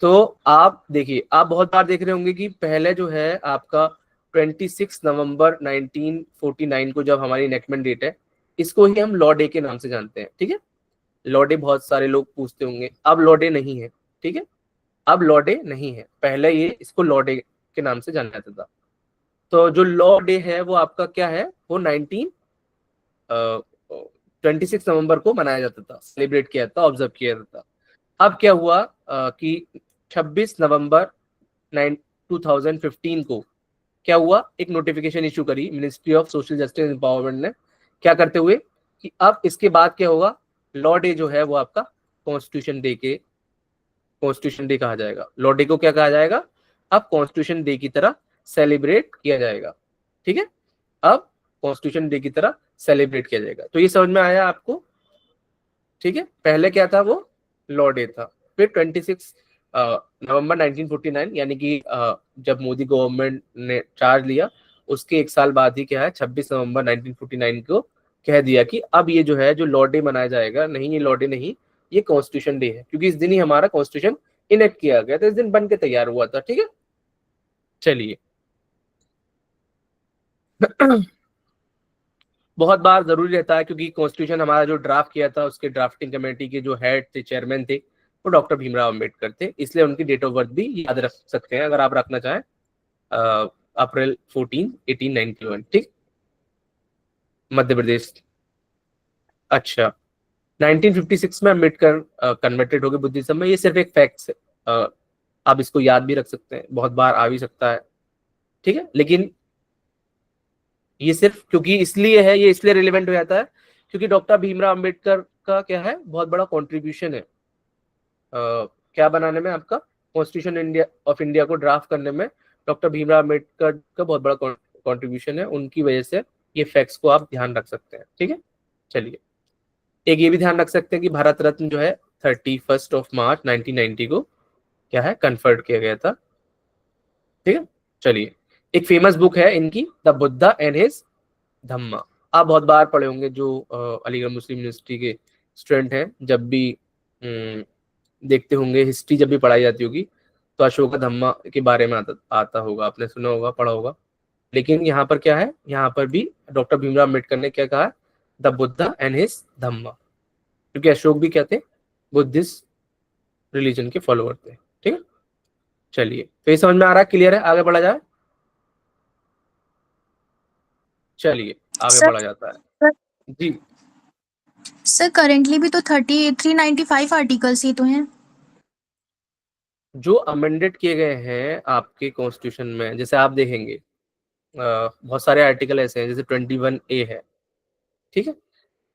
तो आप देखिए, आप बहुत बार देख रहे होंगे कि पहले जो है आपका 26 नवंबर 1949 को जब हमारी इनेक्टमेंट डेट है, इसको ही हम लॉ डे के नाम से जानते हैं। ठीक है, लॉ डे बहुत सारे लोग पूछते होंगे, अब लॉ डे नहीं है। ठीक है, अब लॉ डे नहीं है, पहले ये इसको लॉ डे के नाम से जाना जाता था। तो जो लॉ डे है वो आपका क्या है, वो 26 नवंबर को मनाया जाता था, सेलिब्रेट किया था, ऑब्जर्व किया जाता था। अब क्या हुआ कि 26 नवंबर 2015 को क्या हुआ, एक नोटिफिकेशन इशू करी ministry of social justice empowerment ने, क्या करते हुए कि अब इसके बाद क्या होगा, लॉ डे जो है वो आपका कॉन्स्टिट्यूशन डे कहा जाएगा। लॉ डे को क्या कहा जाएगा, अब कॉन्स्टिट्यूशन डे की तरह सेलिब्रेट किया जाएगा। ठीक है, अब कॉन्स्टिट्यूशन डे की तरह सेलिब्रेट किया जाएगा। तो ये समझ में आया आपको। ठीक है, पहले क्या था, वो लॉ डे था। फिर 26 नवंबर 1949 यानी कि जब मोदी गवर्नमेंट ने चार्ज लिया, उसके एक साल बाद ही क्या है, 26 नवंबर 1949 को कह दिया कि अब ये जो है, जो लॉ डे मनाया जाएगा, नहीं ये लॉ डे नहीं, ये कॉन्स्टिट्यूशन डे है, क्योंकि इस दिन ही हमारा कॉन्स्टिट्यूशन इनेक्ट किया गया था, इस दिन बन के तैयार हुआ था। ठीक है, चलिए बहुत बार जरूरी रहता है, क्योंकि कॉन्स्टिट्यूशन हमारा जो ड्राफ्ट किया था, उसके ड्राफ्टिंग कमेटी के जो हेड थे, चेयरमैन थे, वो डॉक्टर भीमराव अम्बेडकर थे, इसलिए उनकी डेट ऑफ बर्थ भी याद रख सकते हैं अगर आप रखना चाहें, अप्रैल 14 1891। ठीक, मध्य प्रदेश। अच्छा, 1956 में अम्बेडकर कन्वर्टेड हो गए बुद्धिज्म में, ये सिर्फ एक फैक्ट है, आप इसको याद भी रख सकते हैं, बहुत बार आ भी सकता है। ठीक है, लेकिन ये सिर्फ क्योंकि इसलिए है, ये इसलिए रिलेवेंट हो जाता है क्योंकि डॉक्टर भीमराव अंबेडकर का क्या है, बहुत बड़ा कंट्रीब्यूशन है क्या बनाने में, आपका कॉन्स्टिट्यूशन इंडिया को ड्राफ्ट करने में डॉक्टर भीमराव अंबेडकर का बहुत बड़ा कंट्रीब्यूशन है। उनकी वजह से ये फैक्ट्स को आप ध्यान रख सकते हैं। ठीक है, चलिए एक ये भी ध्यान रख सकते हैं कि भारत रत्न जो है 31 मार्च 1990 को क्या है, कन्फर्ड किया गया था। ठीक है, चलिए एक फेमस बुक है इनकी, द बुद्धा एंड हिज धम्मा। आप बहुत बार पढ़े होंगे, जो अलीगढ़ मुस्लिम यूनिवर्सिटी के स्टूडेंट हैं, जब भी देखते होंगे, हिस्ट्री जब भी पढ़ाई जाती होगी, तो अशोका धम्मा के बारे में आता होगा, आपने सुना होगा, पढ़ा होगा। लेकिन यहाँ पर क्या है, यहाँ पर भी डॉक्टर भीमराव अम्बेडकर ने क्या कहा, द बुद्धा एंड हिज धम्मा, क्योंकि अशोक भी क्या थे, बुद्धिस्ट रिलीजन के फॉलोअर थे। ठीक है, चलिए तो ये समझ में आ रहा है, क्लियर है, आगे बढ़ा जाए। चलिए आगे सर बढ़ा जाता है जी। सर करेंटली भी तो 395 आर्टिकल्स ही तो हैं। जो अमेंडेड किए गए हैं आपके कॉन्स्टिट्यूशन में, जैसे आप देखेंगे बहुत सारे आर्टिकल ऐसे हैं, जैसे 21A है। ठीक है,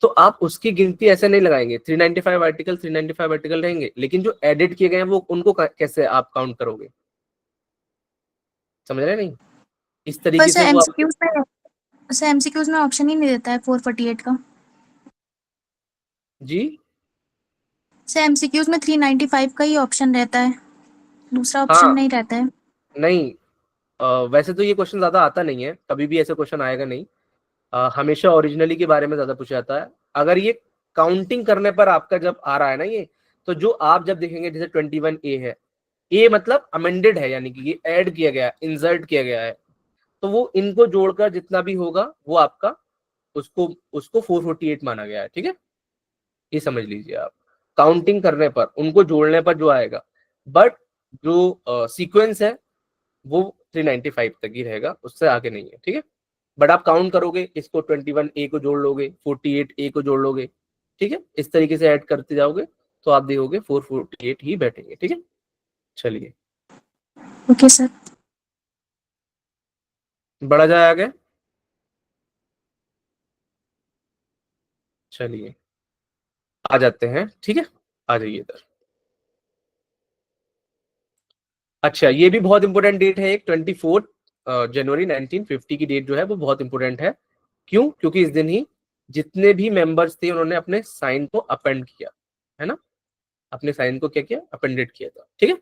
तो आप उसकी गिनती ऐसे नहीं लगाएंगे, 395 आर्टिकल रहेंगे, लेकिन जो एडिट किए गए हैं वो उनको कैसे आप काउंट करोगे, समझ रहे नहीं, इस पर तरीके से सर वो आप, एमसीक्यूज में ऑप्शन ही नहीं देता है 448 का। जी सर एमसीक्यूज में 395 का ही ऑप्शन रहता है, दूसरा ऑप्शन हाँ नहीं रहता है। नहीं, वैसे तो ये क्वेश्चन ज्यादा आता नहीं है, कभी भी ऐसा क्वेश्चन आएगा नहीं, हमेशा ओरिजिनली के बारे में ज्यादा पूछा जाता है। अगर ये काउंटिंग करने पर आपका जब आ रहा है ना ये, तो जो आप जब देखेंगे जैसे 21A है, ए मतलब अमेंडेड है, यानी कि ये ऐड किया गया है, इंसर्ट किया गया है, तो वो इनको जोड़कर जितना भी होगा वो आपका उसको उसको 448 माना गया है। ठीक है, ये समझ लीजिए आप, काउंटिंग करने पर उनको जोड़ने पर जो आएगा, बट जो सीक्वेंस है वो 395 तक ही रहेगा, उससे आगे नहीं है। ठीक है, बट आप काउंट करोगे, इसको 21A को जोड़ लोगे, 48A को जोड़ लोगे, ठीक है, इस तरीके से ऐड करते जाओगे तो आप देखोगे 448 ही बैठेंगे। ठीक है, चलिए ओके सर। बढ़ा जाए आगे। चलिए आ जाते हैं, ठीक है, आ जाइए इधर। अच्छा, ये भी बहुत इंपॉर्टेंट डेट है, एक 24 जनवरी 1950 की डेट जो है वो बहुत इंपॉर्टेंट है। क्यों? क्योंकि इस दिन ही जितने भी मेंबर्स थे उन्होंने अपने साइन को अपेंड किया, है ना, अपने साइन को क्या किया, अपेंडेड किया था। ठीक है,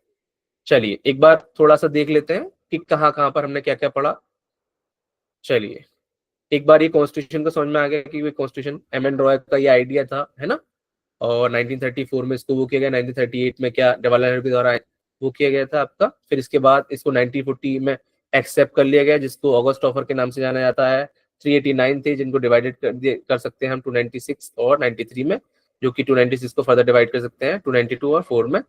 चलिए एक बार थोड़ा सा देख लेते हैं कि कहाँ कहाँ पर हमने क्या क्या पढ़ा। चलिए एक बार ये कॉन्स्टिट्यूशन का समझ में आ गया कि ये कॉन्स्टिट्यूशन एम एन रॉय का ये आइडिया था, है ना, और 1934 में इसको वो किया गया, 1938 में क्या जवाहरलाल नेहरू के द्वारा वो किया गया था आपका, फिर इसके बाद इसको 1940 में एक्सेप्ट कर लिया गया, जिसको ऑगस्ट ऑफर के नाम से जाना जाता है। 389 थे जिनको डिवाइडेड कर सकते हैं हम 296 और 93 में, जो कि 296 को फर्दर डिवाइड कर सकते हैं 292 और 4 में।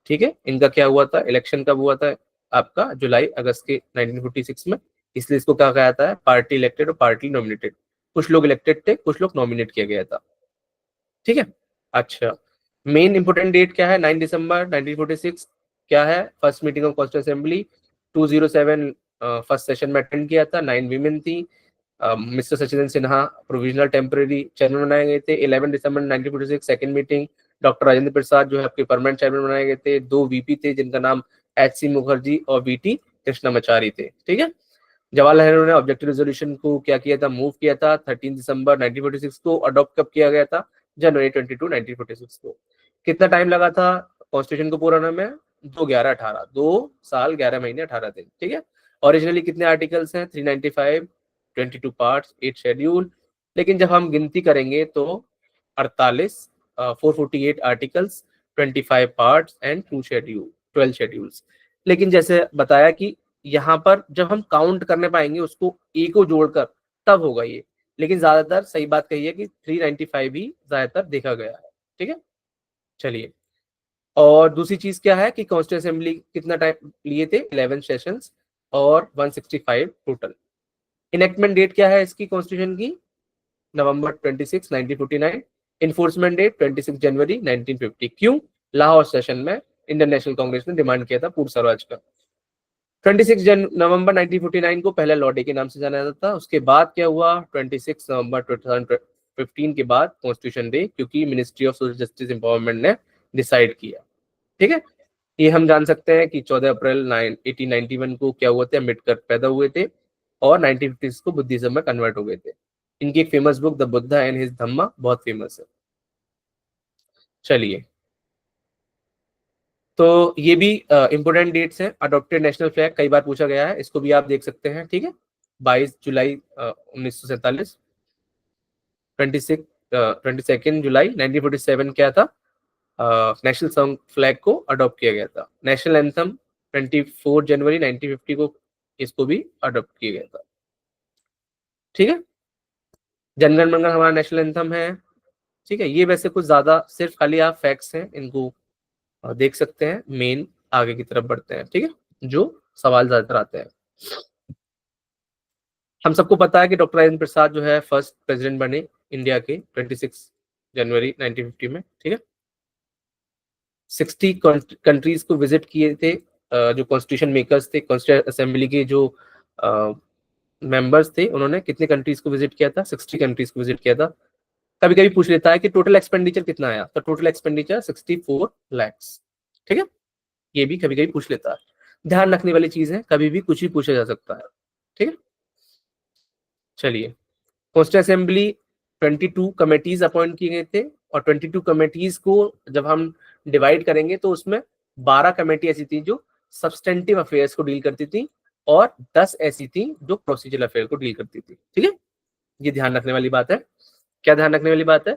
ठीक है, इनका क्या हुआ था, इलेक्शन कब हुआ था आपका, जुलाई अगस्त के 1946 में, इसलिए इसको क्या कहा जाता है, पार्टी इलेक्टेड और पार्टी नॉमिनेटेड। कुछ लोग इलेक्टेड थे, कुछ लोग नॉमिनेट किया गया था। ठीक है, अच्छा मेन इंपोर्टेंट डेट क्या है, 9 दिसंबर 1946 क्या है, first meeting of constituent assembly. 207 first session में अटेंड किया था, 9 वीमेन थी। Mister Sachin Sinha provisional temporary chairman बनाए गए थे। 11 दिसंबर 1946 second meeting, doctor Rajendra Prasad जो है आपके परमानेंट चेयरमैन बनाए गए थे। 2 वीपी थे जिनका नाम HC मुखर्जी और VT कृष्णमाचारी थे। ठीक है, जवाहरलाल नेहरू ने ऑब्जेक्टिव रेजोल्यूशन को क्या किया था, मूव किया था 13 दिसंबर 1946 को। अडॉप्ट कब किया गया था, जनवरी 22 1946 को। कितना टाइम लगा था कॉन्स्टिट्यूशन को पूरा होने में, 2 11 18, 2 साल 11 महीने 18 दिन। ठीक है, ओरिजिनली कितने आर्टिकल्स हैं, 395, 22 पार्ट्स, 8 शेड्यूल, लेकिन जब हम गिनती करेंगे तो 48 448 articles, 25 parts and 2 schedule, 12 schedules. लेकिन जैसे बताया कि यहाँ पर जब हम काउंट करने पाएंगे उसको ए को जोड़कर तब होगा ये, लेकिन ज्यादातर सही बात कही है कि 395 ही ज्यादातर देखा गया है। ठीक है, चलिए और दूसरी चीज क्या है कि कॉन्स्टिट्यूंट असेंबली कितना टाइम लिए थे, 11 सेशंस और 165 टोटल। इनेक्टमेंट डेट क्या है इसकी कॉन्स्टिट्यूशन की, नवंबर 26 1949। इन्फोर्समेंट डेट 26 जनवरी 1950। क्यों, लाहौर सेशन में इंडियन नेशनल कांग्रेस ने डिमांड किया था पूर्ण स्वराज का। 26 नवंबर 1949 को पहले लॉ डे के नाम से जाना जाता था। उसके बाद क्या हुआ, 26 नवंबर 2015 के बाद कॉन्स्टिट्यूशन डे, क्योंकि ministry of social justice empowerment ने डिसाइड किया। ठीक है, ये हम जान सकते हैं कि 14 अप्रैल 1891 को क्या हुआ था, अम्बेडकर पैदा हुए थे और 1950 को बुद्धिज्म में कन्वर्ट हो गए थे। इनकी एक famous book the Buddha and his Dhamma बहुत फेमस है। चलिए तो ये भी इंपोर्टेंट डेट्स हैं। अडॉप्टेड नेशनल फ्लैग कई बार पूछा गया है, इसको भी आप देख सकते हैं। ठीक है, 22 जुलाई 1947, 22 जुलाई 1947 क्या था, नेशनल सॉन्ग फ्लैग को अडॉप्ट किया गया था। नेशनल एंथम 24 जनवरी 1950 को इसको भी अडॉप्ट किया गया था। ठीक है, जनगण मंगल हमारा नेशनल एंथम है। ठीक है, ये वैसे कुछ ज्यादा सिर्फ खाली आप फैक्ट्स हैं, इनको देख सकते हैं। मेन आगे की तरफ बढ़ते हैं। ठीक है, जो सवाल ज्यादातर आते हैं। हम सबको पता है कि डॉक्टर राजेंद्र प्रसाद जो है फर्स्ट प्रेसिडेंट बने इंडिया के 26 जनवरी 1950 में। ठीक है, 60 कंट्रीज को विजिट किए थे। जो कॉन्स्टिट्यूशन मेकर्स थे, कॉन्स्टिट्यूंट असेंबली के जो मेंबर्स थे, उन्होंने कितने कंट्रीज को विजिट किया था, 60 कंट्रीज को विजिट किया था। कभी कभी पूछ लेता है कि टोटल एक्सपेंडिचर कितना आया, तो टोटल एक्सपेंडिचर 64 लैक्स। ठीक है, ये भी कभी कभी पूछ लेता है। ध्यान रखने वाली चीज है, कभी भी कुछ भी पूछा जा सकता है। ठीक है, चलिए कॉन्स्टिट्यूंट असेंबली 22 कमेटीज अपॉइंट किए गए थे, और 22 कमेटीज को जब हम डिवाइड करेंगे तो उसमें 12 कमेटी ऐसी थी जो सब्सटेंटिव अफेयर्स को डील करती थी, और 10 ऐसी थी जो प्रोसीजरल अफेयर को डील करती थी। ठीक है, ये ध्यान रखने वाली बात है। क्या ध्यान रखने वाली बात है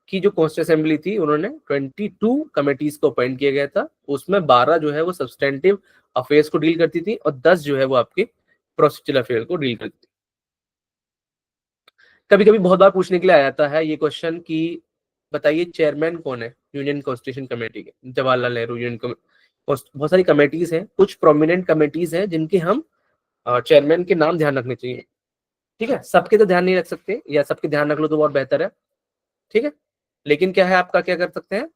की जो कॉन्स्टिट्यूएंट असेंबली थी उन्होंने 22 कमेटीज को अपॉइंट किया गया था, उसमें 12 जो है वो सब्सटेंटिव अफेयर्स को डील करती थी और 10 जो है वो आपके प्रोसीजरल अफेयर को डील करती थी। कभी कभी बहुत बार पूछने के लिए आ जाता है ये क्वेश्चन कि बताइए चेयरमैन कौन है यूनियन कॉन्स्टिट्यूशन कमेटी के, जवाहरलाल नेहरू यूनियन बहुत सारी कमेटीज हैं, कुछ प्रोमिनेंट कमेटीज हैं जिनके हम चेयरमैन के नाम ध्यान रखने चाहिए, ठीक है। सबके तो ध्यान नहीं रख सकते, या सबके ध्यान रख लो तो बहुत बेहतर है, ठीक है। लेकिन क्या है, आपका क्या कर सकते हैं,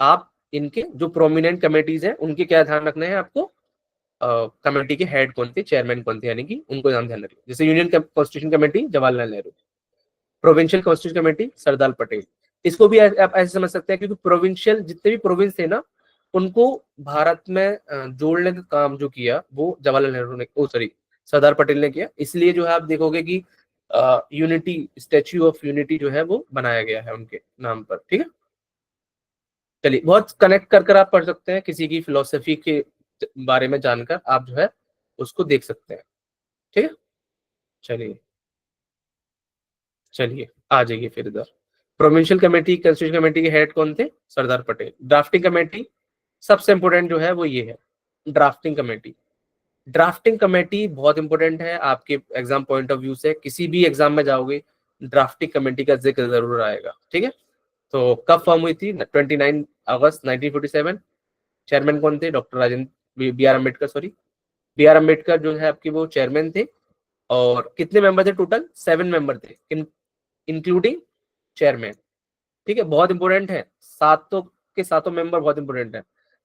आप इनके जो प्रोमिनेंट कमेटीज हैं उनके क्या ध्यान रखना है आपको, कमेटी के हेड कौन थे, चेयरमैन कौन थे, यानी कि उनको नाम ध्यान रखिए। जैसे union constitution committee Jawaharlal Nehru, provincial constitution committee Sardar Patel. इसको भी आप ऐसे समझ सकते हैं क्योंकि प्रोविंशियल जितने भी प्रोविंस थे ना उनको भारत में जोड़ने का काम जो किया वो जवाहरलाल नेहरू ने, सॉरी सरदार पटेल ने किया। इसलिए जो है आप देखोगे कि यूनिटी, स्टैच्यू ऑफ यूनिटी जो है वो बनाया गया है उनके नाम पर, ठीक है। चलिए, बहुत कनेक्ट कर आप पढ़ सकते हैं, किसी की फिलोसफी के बारे में जानकर आप जो है उसको देख सकते हैं, ठीक है। चलिए आ जाइए फिर इधर। प्रोविंशियल कमेटी, कॉन्स्टिट्यूशन कमेटी के हेड कौन थे, सरदार पटेल। ड्राफ्टिंग कमेटी सबसे इंपॉर्टेंट जो है वो ये है, ड्राफ्टिंग कमेटी। ड्राफ्टिंग कमेटी बहुत इंपॉर्टेंट है आपके एग्जाम पॉइंट ऑफ व्यू से, किसी भी एग्जाम में जाओगे ड्राफ्टिंग कमेटी का जिक्र जरूर आएगा, ठीक है। तो कब फॉर्म हुई थी, 29 अगस्त 1947। चेयरमैन कौन थे, doctor Rajendra B R Ambedkar, sorry B R Ambedkar जो है आपके वो चेयरमैन थे। और कितने मेंबर थे टोटल, 7 मेंबर थे, इंक्लूडिंग चेयरमैन, ठीक है। बहुत इंपॉर्टेंट है, सातों के सातों मेंबर बहुत इंपॉर्टेंट है,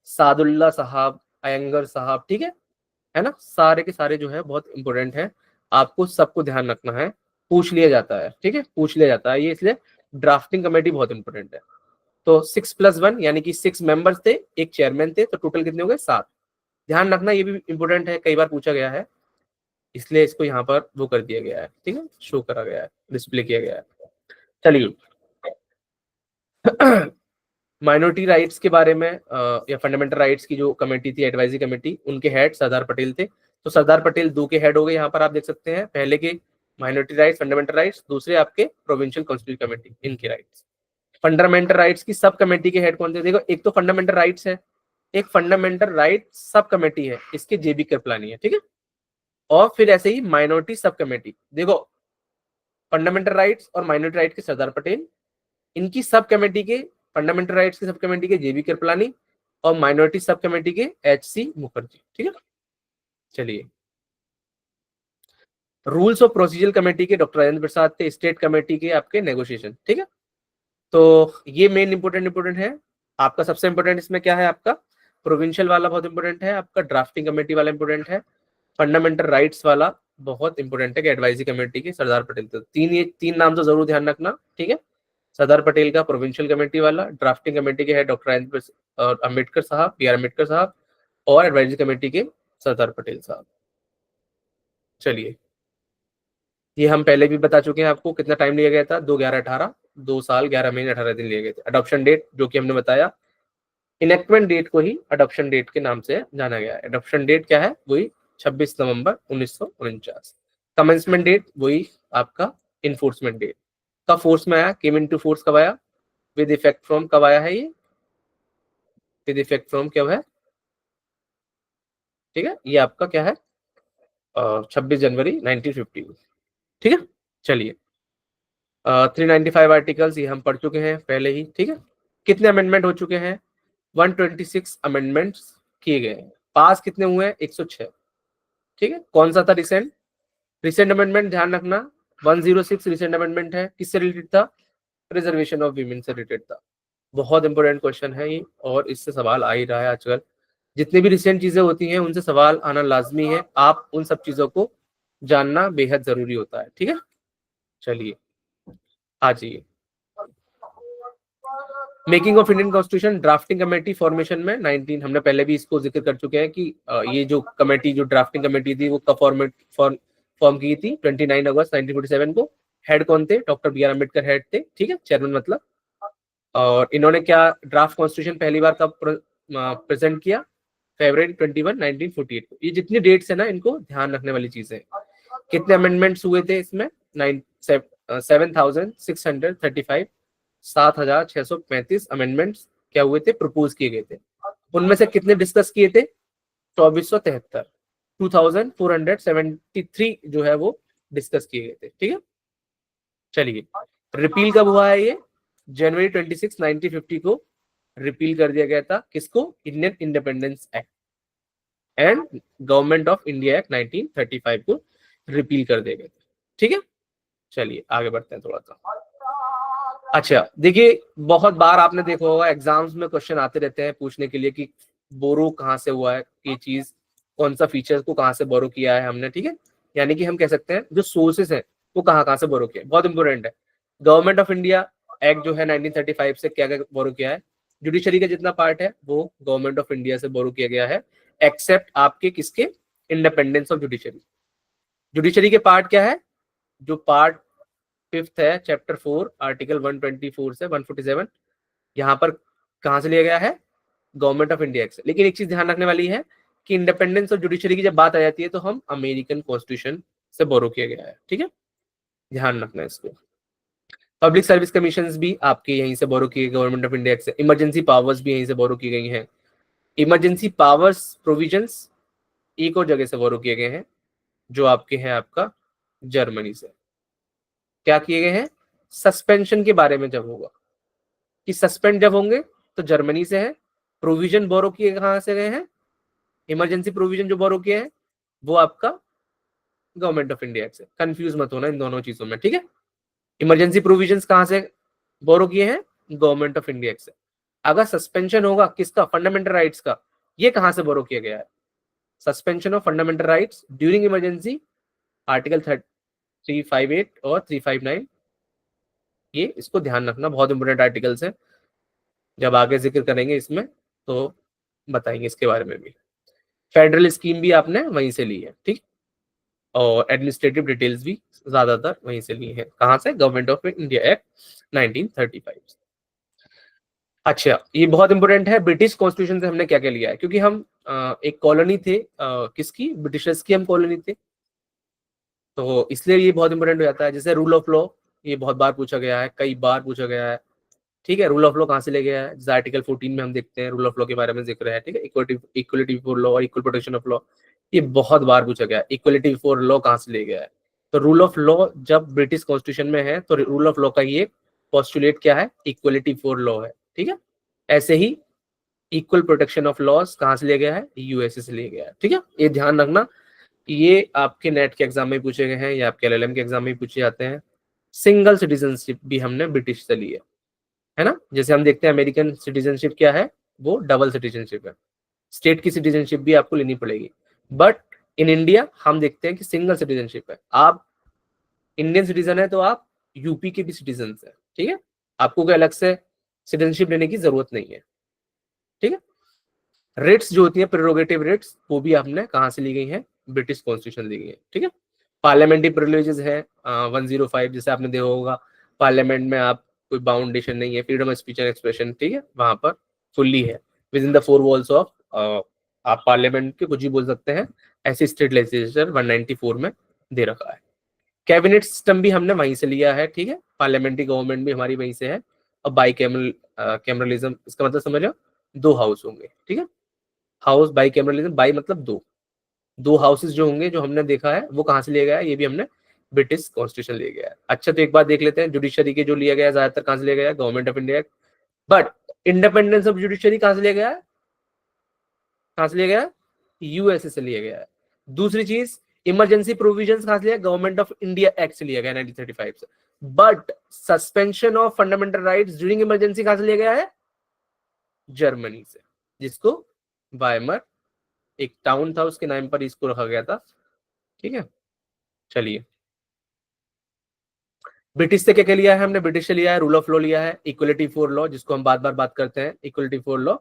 सादुल्ला साहब, अयंगर साहब, ठीक है ना, सारे के सारे जो है बहुत इंपॉर्टेंट है, आपको सबको ध्यान रखना है, पूछ लिया जाता है, ठीक है, पूछ लिया जाता है ये, इसलिए ड्राफ्टिंग कमेटी बहुत इंपॉर्टेंट है। तो 6+1 यानी कि 6 मेंबर्स थे, एक चेयरमैन थे, तो टोटल कितने हो गए, 7। ध्यान रखना ये भी इंपॉर्टेंट है, कई बार पूछा गया है, इसलिए इसको यहाँ पर वो कर दिया गया है, ठीक है, शो करा गया है, डिस्प्ले किया गया है। चलिए माइनॉरिटी राइट्स के बारे में या फंडामेंटल राइट्स की जो कमेटी थी, एडवाइजरी कमेटी, उनके हेड सरदार पटेल थे। तो सरदार पटेल 2 के हेड हो गए, यहाँ पर आप देख सकते हैं, पहले के माइनॉरिटी राइट्स, फंडामेंटल राइट्स, दूसरे आपके प्रोविंशियल कॉन्स्टिट्यूशन कमेटी, इनके राइट्स। फंडामेंटल राइट्स की सब कमेटी के हेड कौन थे, देखो एक तो फंडामेंटल राइट्स है, एक फंडामेंटल राइट सब कमेटी है, इसके जेबी कृपलानी है, ठीक है। और फिर ऐसे ही माइनॉरिटी सब कमेटी, देखो फंडामेंटल राइट्स और माइनॉरिटी राइट के सरदार पटेल, इनकी सब कमेटी के, फंडामेंटल राइट्स की सब कमेटी के जेबी कृपलानी, और माइनॉरिटी सब कमेटी के एच.सी. मुखर्जी, ठीक है। चलिए, रूल्स ऑफ प्रोसीजर कमेटी के डॉक्टर राजेंद्र प्रसाद थे, स्टेट कमेटी के आपके नेगोशिएशन, ठीक है। तो ये मेन इंपोर्टेंट है आपका। सबसे इंपोर्टेंट इसमें क्या है, आपका प्रोविंशियल वाला बहुत इंपोर्टेंट है, आपका ड्राफ्टिंग कमेटी वाला इंपोर्टेंट है, फंडामेंटल राइट्स वाला बहुत इंपोर्टेंट है कि एडवाइजरी कमेटी के सरदार पटेल। तो ये तीन नाम तो जरूर ध्यान रखना, ठीक है। सरदार पटेल का प्रोविंशियल कमेटी वाला, ड्राफ्टिंग कमेटी के है डॉक्टर अम्बेडकर साहब, बी आर अम्बेडकर साहब, और एडवाइजरी कमेटी के सरदार पटेल साहब। चलिए, ये हम पहले भी बता चुके हैं आपको, कितना टाइम लिया गया था, 2/11/18, 2 साल 11 महीने 18 दिन लिए गए थे। अडॉप्शन डेट जो कि हमने बताया, इनेक्टमेंट डेट को ही अडॉप्शन डेट के नाम से जाना गया है। अडॉप्शन डेट क्या है, वही 26 नवंबर 1949। कमेंसमेंट डेट वही आपका इन्फोर्समेंट डेट। कब फोर्स में आया, केम इनटू फोर्स कब आया, विद इफेक्ट फ्रॉम कब आया है, ये विद इफेक्ट फ्रॉम कब है, ठीक है, ये आपका क्या है 26 जनवरी 1950, ठीक है। चलिए 395 आर्टिकल्स ये हम पढ़ चुके हैं पहले ही, ठीक है। कितने अमेंडमेंट हो चुके हैं, 126 अमेंडमेंट्स किए गए हैं। पास कितने हुए हैं, 106, ठीक है। कौन सा था रिसेंट अमेंडमेंट, ध्यान रखना 106 रिसेंट अमेंडमेंट है, किससे रिलेटेड था, प्रिजर्वेशन ऑफ वीमेन से रिलेटेड था। बहुत इंपॉर्टेंट क्वेश्चन है ये, और इससे सवाल आ ही रहा है आजकल। जितनी भी रिसेंट चीजें होती हैं उनसे सवाल आना लाजमी है, आप उन सब चीजों को जानना बेहद जरूरी होता है, ठीक है। चलिए आ जाइए, making of Indian constitution, drafting committee formation में 19, हमने पहले भी इसको जिक्र कर चुके हैं कि ये जो कमेटी, जो ड्राफ्टिंग कमेटी थी वो कब फॉर्म की थी, 29 अगस्त 1947 को। हेड कौन थे, doctor B R Ambedkar head थे, ठीक है, चेयरमैन मतलब। और इन्होंने क्या ड्राफ्ट कॉन्स्टिट्यूशन पहली बार कब प्रेजेंट किया, फरवरी 21, 1948 को। ये जितनी डेट्स है ना, इनको ध्यान रखने वाली चीजें। कितने अमेंडमेंट्स हुए थे इसमें, 7,635 7,635 अमेंडमेंट्स क्या हुए थे, प्रपोज किए गए थे। उनमें से कितने डिस्कस किए थे, 2473, 2473 जो है वो डिस्कस किए गए थे। ठीक है, चलिए रिपील कब हुआ है ये, जनवरी 26, 1950 को रिपील कर दिया गया था। किसको, Indian independence act and government of India act 1935 को रिपील कर दिया गया था। ठीक है, चलिए आगे बढ़ते हैं थोड़ा सा। अच्छा देखिए, बहुत बार आपने देखा होगा एग्जाम्स में क्वेश्चन आते रहते हैं पूछने के लिए कि बोरो कहाँ से हुआ है, ये चीज कौन सा फीचर को कहाँ से बोरो किया है हमने। ठीक है, यानी कि हम कह सकते हैं जो सोर्सेस हैं वो कहाँ से बोरो किया है, बहुत इंपॉर्टेंट है। गवर्नमेंट ऑफ इंडिया एक्ट जो है 1935 से क्या क्या बोरो किया है, जुडिशरी का जितना पार्ट है वो गवर्नमेंट ऑफ इंडिया से बोरो किया गया है, एक्सेप्ट आपके किसके, इंडिपेंडेंस ऑफ जुडिशरी। जुडिशरी के पार्ट क्या है, जो पार्ट 5th है चैप्टर 4 आर्टिकल 124 से 147, यहाँ पर कहां से लिया गया है, गवर्नमेंट ऑफ इंडिया से। लेकिन एक चीज ध्यान रखने वाली है कि इंडिपेंडेंस ऑफ जुडिशरी की जब बात आ जाती है तो हम अमेरिकन कॉन्स्टिट्यूशन से बोरो किया गया है। ठीक है, ध्यान रखना है इसको। पब्लिक सर्विस कमीशन भी आपके यहीं से बोरो किए गवर्नमेंट ऑफ इंडिया से। इमरजेंसी पावर्स भी यहीं से बोरो की गई हैं। इमरजेंसी पावर्स प्रोविजंस एक और जगह से बोरो किए गए हैं, जो आपके हैं आपका जर्मनी से। क्या किए गए हैं, सस्पेंशन के बारे में जब होगा कि सस्पेंड जब होंगे तो जर्मनी से है। प्रोविजन बोरो किए कहां से गए हैं, इमरजेंसी प्रोविजन जो बोरो किए हैं वो आपका गवर्नमेंट ऑफ इंडिया से। कंफ्यूज मत होना इन दोनों चीजों में। ठीक है, इमरजेंसी प्रोविजंस कहां से बोरो किए हैं, गवर्नमेंट ऑफ इंडिया से। अगर सस्पेंशन होगा किसका, फंडामेंटल राइट्स का, ये कहां से बोरो किया गया है, suspension of fundamental rights during emergency, article 358 और 359। ये इसको ध्यान रखना, बहुत इंपोर्टेंट आर्टिकल्स हैं, जब आगे जिक्र करेंगे इसमें तो बताएंगे इसके बारे में भी। फेडरल स्कीम भी आपने वहीं से ली है। ठीक, और एडमिनिस्ट्रेटिव डिटेल्स भी ज्यादातर वहीं से ली है। कहां से, गवर्नमेंट ऑफ इंडिया एक्ट 1935। अच्छा, ये बहुत इंपॉर्टेंट है, ब्रिटिश कॉन्स्टिट्यूशन से हमने क्या क्या लिया है, क्योंकि हम एक कॉलोनी थे, किसकी, ब्रिटिशर्स की हम कॉलोनी थे, तो इसलिए ये बहुत इंपॉर्टेंट हो जाता है। जैसे रूल ऑफ लॉ, ये बहुत बार पूछा गया है, कई बार पूछा गया है। ठीक है, रूल ऑफ लॉ कहाँ से ले गया है, जैसे आर्टिकल 14 में हम देखते हैं रूल ऑफ लॉ के बारे में जिक्र है। ठीक है, इक्वलिटी बिफोर लॉ और इक्वल प्रोटेक्शन ऑफ लॉ, ये बहुत बार पूछा गया है। इक्वलिटी बिफोर लॉ कहाँ से ले गया है, तो रूल ऑफ लॉ जब ब्रिटिश कॉन्स्टिट्यूशन में है तो रूल ऑफ लॉ का ये पोस्टुलेट क्या है, इक्वलिटी बिफोर लॉ है। ठीक है, ऐसे ही इक्वल प्रोटेक्शन ऑफ लॉज कहाँ से लिया गया है, यूएसए से लिया गया है। ठीक है, ये ध्यान रखना, ये आपके नेट के एग्जाम में पूछे गए हैं, या आपके एलएलएम के एग्जाम में पूछे जाते हैं। सिंगल सिटीजनशिप भी हमने ब्रिटिश से ली है ना। जैसे हम देखते हैं अमेरिकन सिटीजनशिप क्या है, वो डबल सिटीजनशिप है, स्टेट की सिटीजनशिप भी आपको लेनी पड़ेगी। बट इन इंडिया हम देखते हैं कि सिंगल सिटीजनशिप है। आप इंडियन सिटीजन है तो आप यूपी के भी सिटीजन है। ठीक है, आपको कोई अलग से सिटीजनशिप लेने की जरूरत नहीं है। ठीक है, रेट्स जो होती है प्रेरोगेटिव रेट्स, वो भी आपने कहां से ली गई है, ब्रिटिश कॉन्स्टिट्यूशन ली गई है। ठीक है, पार्लियामेंट्री प्रिविलेजेस है 105, जैसे आपने देखा होगा पार्लियामेंट में आप कोई बाउंडेशन नहीं है, freedom of speech and expression. ठीक है, वहां पर फुल्ली है, with in the four walls of, आप पार्लियामेंट के कुछ भी बोल सकते हैं, ऐसे स्टेट लेजिस्लेचर 194 में दे रखा है। कैबिनेट सिस्टम भी हमने वहीं से लिया है। ठीक है, पार्लियामेंट्री गवर्नमेंट भी हमारी वहीं से है। और बाई कैमरलिज्म, इसका मतलब समझ लो 2 हाउस होंगे। ठीक है, हाउस बाई कैमरलिज्म, बाई मतलब 2 हाउसेस जो होंगे, जो हमने देखा है वो कहां से लिया गया है, ये भी हमने ब्रिटिश कॉन्स्टिट्यूशन लिया गया है। अच्छा, तो एक बात देख लेते हैं, जुडिशरी के जो लिया गया है ज्यादातर कहां से लिया गया है, government of India. But independence of judiciary कहां से लिया गया है, कहां से लिया गया है, यूएसए से लिया गया है। दूसरी चीज, इमरजेंसी प्रोविजंस कहां से लिया, गवर्नमेंट ऑफ इंडिया एक्ट से लिया गया 1935 से। But suspension of fundamental rights during emergency कहां से लिया गया है, जर्मनी से, जिसको वाइमर एक टाउन था उसके नाम पर इसको रखा गया था। ठीक है, चलिए ब्रिटिश से क्या क्या लिया है हमने, ब्रिटिश से लिया है रूल ऑफ लॉ लिया है, इक्वलिटी फॉर लॉ जिसको हम बार बार बात करते हैं, इक्वलिटी फॉर लॉ।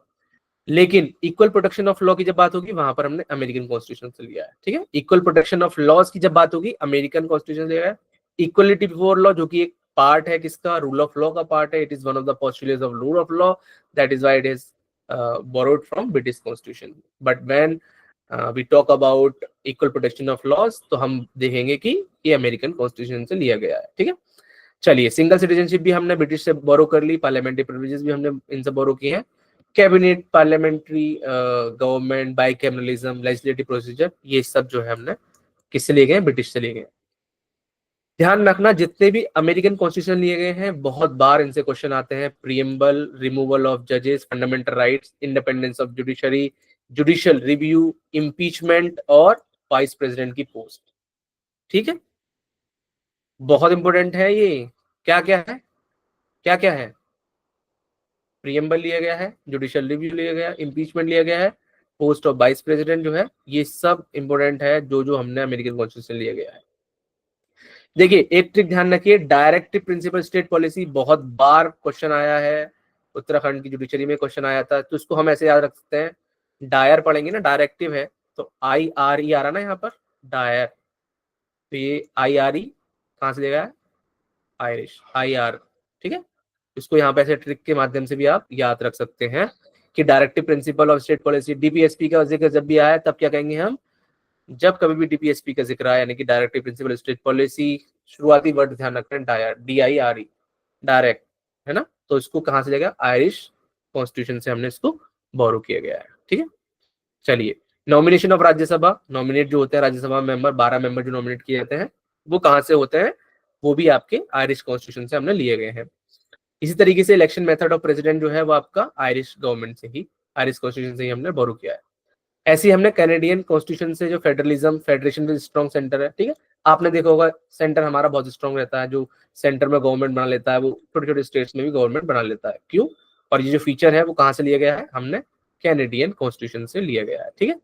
लेकिन इक्वल प्रोटेक्शन ऑफ लॉ की जब बात होगी वहां पर हमने अमेरिकन कॉन्स्टिट्यूशन से लिया है। ठीक है, इक्वल प्रोटेक्शन ऑफ लॉज की जब बात होगी अमेरिकन कॉन्स्टिट्यूशन से लिया है। इक्वलिटी बिफोर लॉ जो कि एक पार्ट है किसका, रूल ऑफ लॉ का पार्ट है, it is one of the postulates of rule of law, that is why it is borrowed from British Constitution. But when we talk about equal protection of laws, तो हम देखेंगे कि ये American constitution से लिया गया है। ठीक है, चलिए, सिंगल सिटीजनशिप भी हमने ब्रिटिश से बोरो कर ली, पार्लियामेंट्री प्रिविलेजेस भी हमने इनसे बोरो किए हैं, cabinet, parliamentary government, bicameralism, legislative procedure, ये सब जो है हमने किससे लिए गए? ब्रिटिश से लिए गए। ध्यान रखना, जितने भी अमेरिकन कॉन्स्टिट्यूशन लिए गए हैं बहुत बार इनसे क्वेश्चन आते हैं। प्रीएम्बल, रिमूवल ऑफ जजेस, fundamental rights, independence of judiciary, judicial review, impeachment और वाइस प्रेसिडेंट की पोस्ट। ठीक है, बहुत इंपॉर्टेंट है ये। क्या क्या है? क्या क्या है? प्रीएम्बल लिया गया है, जुडिशियल रिव्यू लिया गया है, इम्पीचमेंट लिया गया है, पोस्ट ऑफ वाइस प्रेसिडेंट जो है, ये सब इंपॉर्टेंट है जो जो हमने अमेरिकन कॉन्स्टिट्यूशन लिया गया है। देखिए, एक ट्रिक ध्यान रखिए, डायरेक्टिव प्रिंसिपल स्टेट पॉलिसी बहुत बार क्वेश्चन आया है, उत्तराखंड की जुडिशरी में क्वेश्चन आया था, तो इसको हम ऐसे याद रख सकते हैं, डायर पढ़ेंगे ना, डायरेक्टिव है तो IRE आ रहा ना यहाँ पर, डायर, तो ये IRE कहाँ से लेगा? Irish, IR। ठीक है, इसको यहाँ पे ऐसे ट्रिक के माध्यम से भी आप याद रख सकते हैं कि directive principle of state policy, DPSP का जिक्र जब भी आया तब क्या कहेंगे हम? जब कभी भी DPSP का जिक्र आया, यानी कि डायरेक्टिव प्रिंसिपल स्टेट पॉलिसी, शुरुआती वर्ड ध्यान रखना है, डायर, DIRE, डायरेक्ट, है ना, तो इसको कहाँ से लेगा? आयरिश कॉन्स्टिट्यूशन से हमने इसको बोरो किया गया है। ठीक है, चलिए, नॉमिनेशन ऑफ राज्यसभा, नॉमिनेट जो होते हैं राज्यसभा मेंबर, 12 मेंबर जो नॉमिनेट किए जाते हैं, वो कहाँ से होते हैं? वो भी आपके आयरिश कॉन्स्टिट्यूशन से हमने लिए गए हैं। इसी तरीके से इलेक्शन मेथड ऑफ प्रेसिडेंट जो है वो आपका आयरिश गवर्नमेंट से ही, आयरिश कॉन्स्टिट्यूशन से ही हमने बोरो किया है। ऐसे ही हमने कैनेडियन कॉन्स्टिट्यूशन से, जो federalism, federation with strong centre है, ठीक है, आपने देखा होगा सेंटर हमारा बहुत स्ट्रॉन्ग रहता है, जो सेंटर में गवर्नमेंट बना लेता है वो छोटे छोटे स्टेट्स में भी गवर्नमेंट बना लेता है। क्यों? और ये जो फीचर है वो कहाँ से लिया गया है? हमने कैनेडियन कॉन्स्टिट्यूशन से लिया गया है। ठीक है,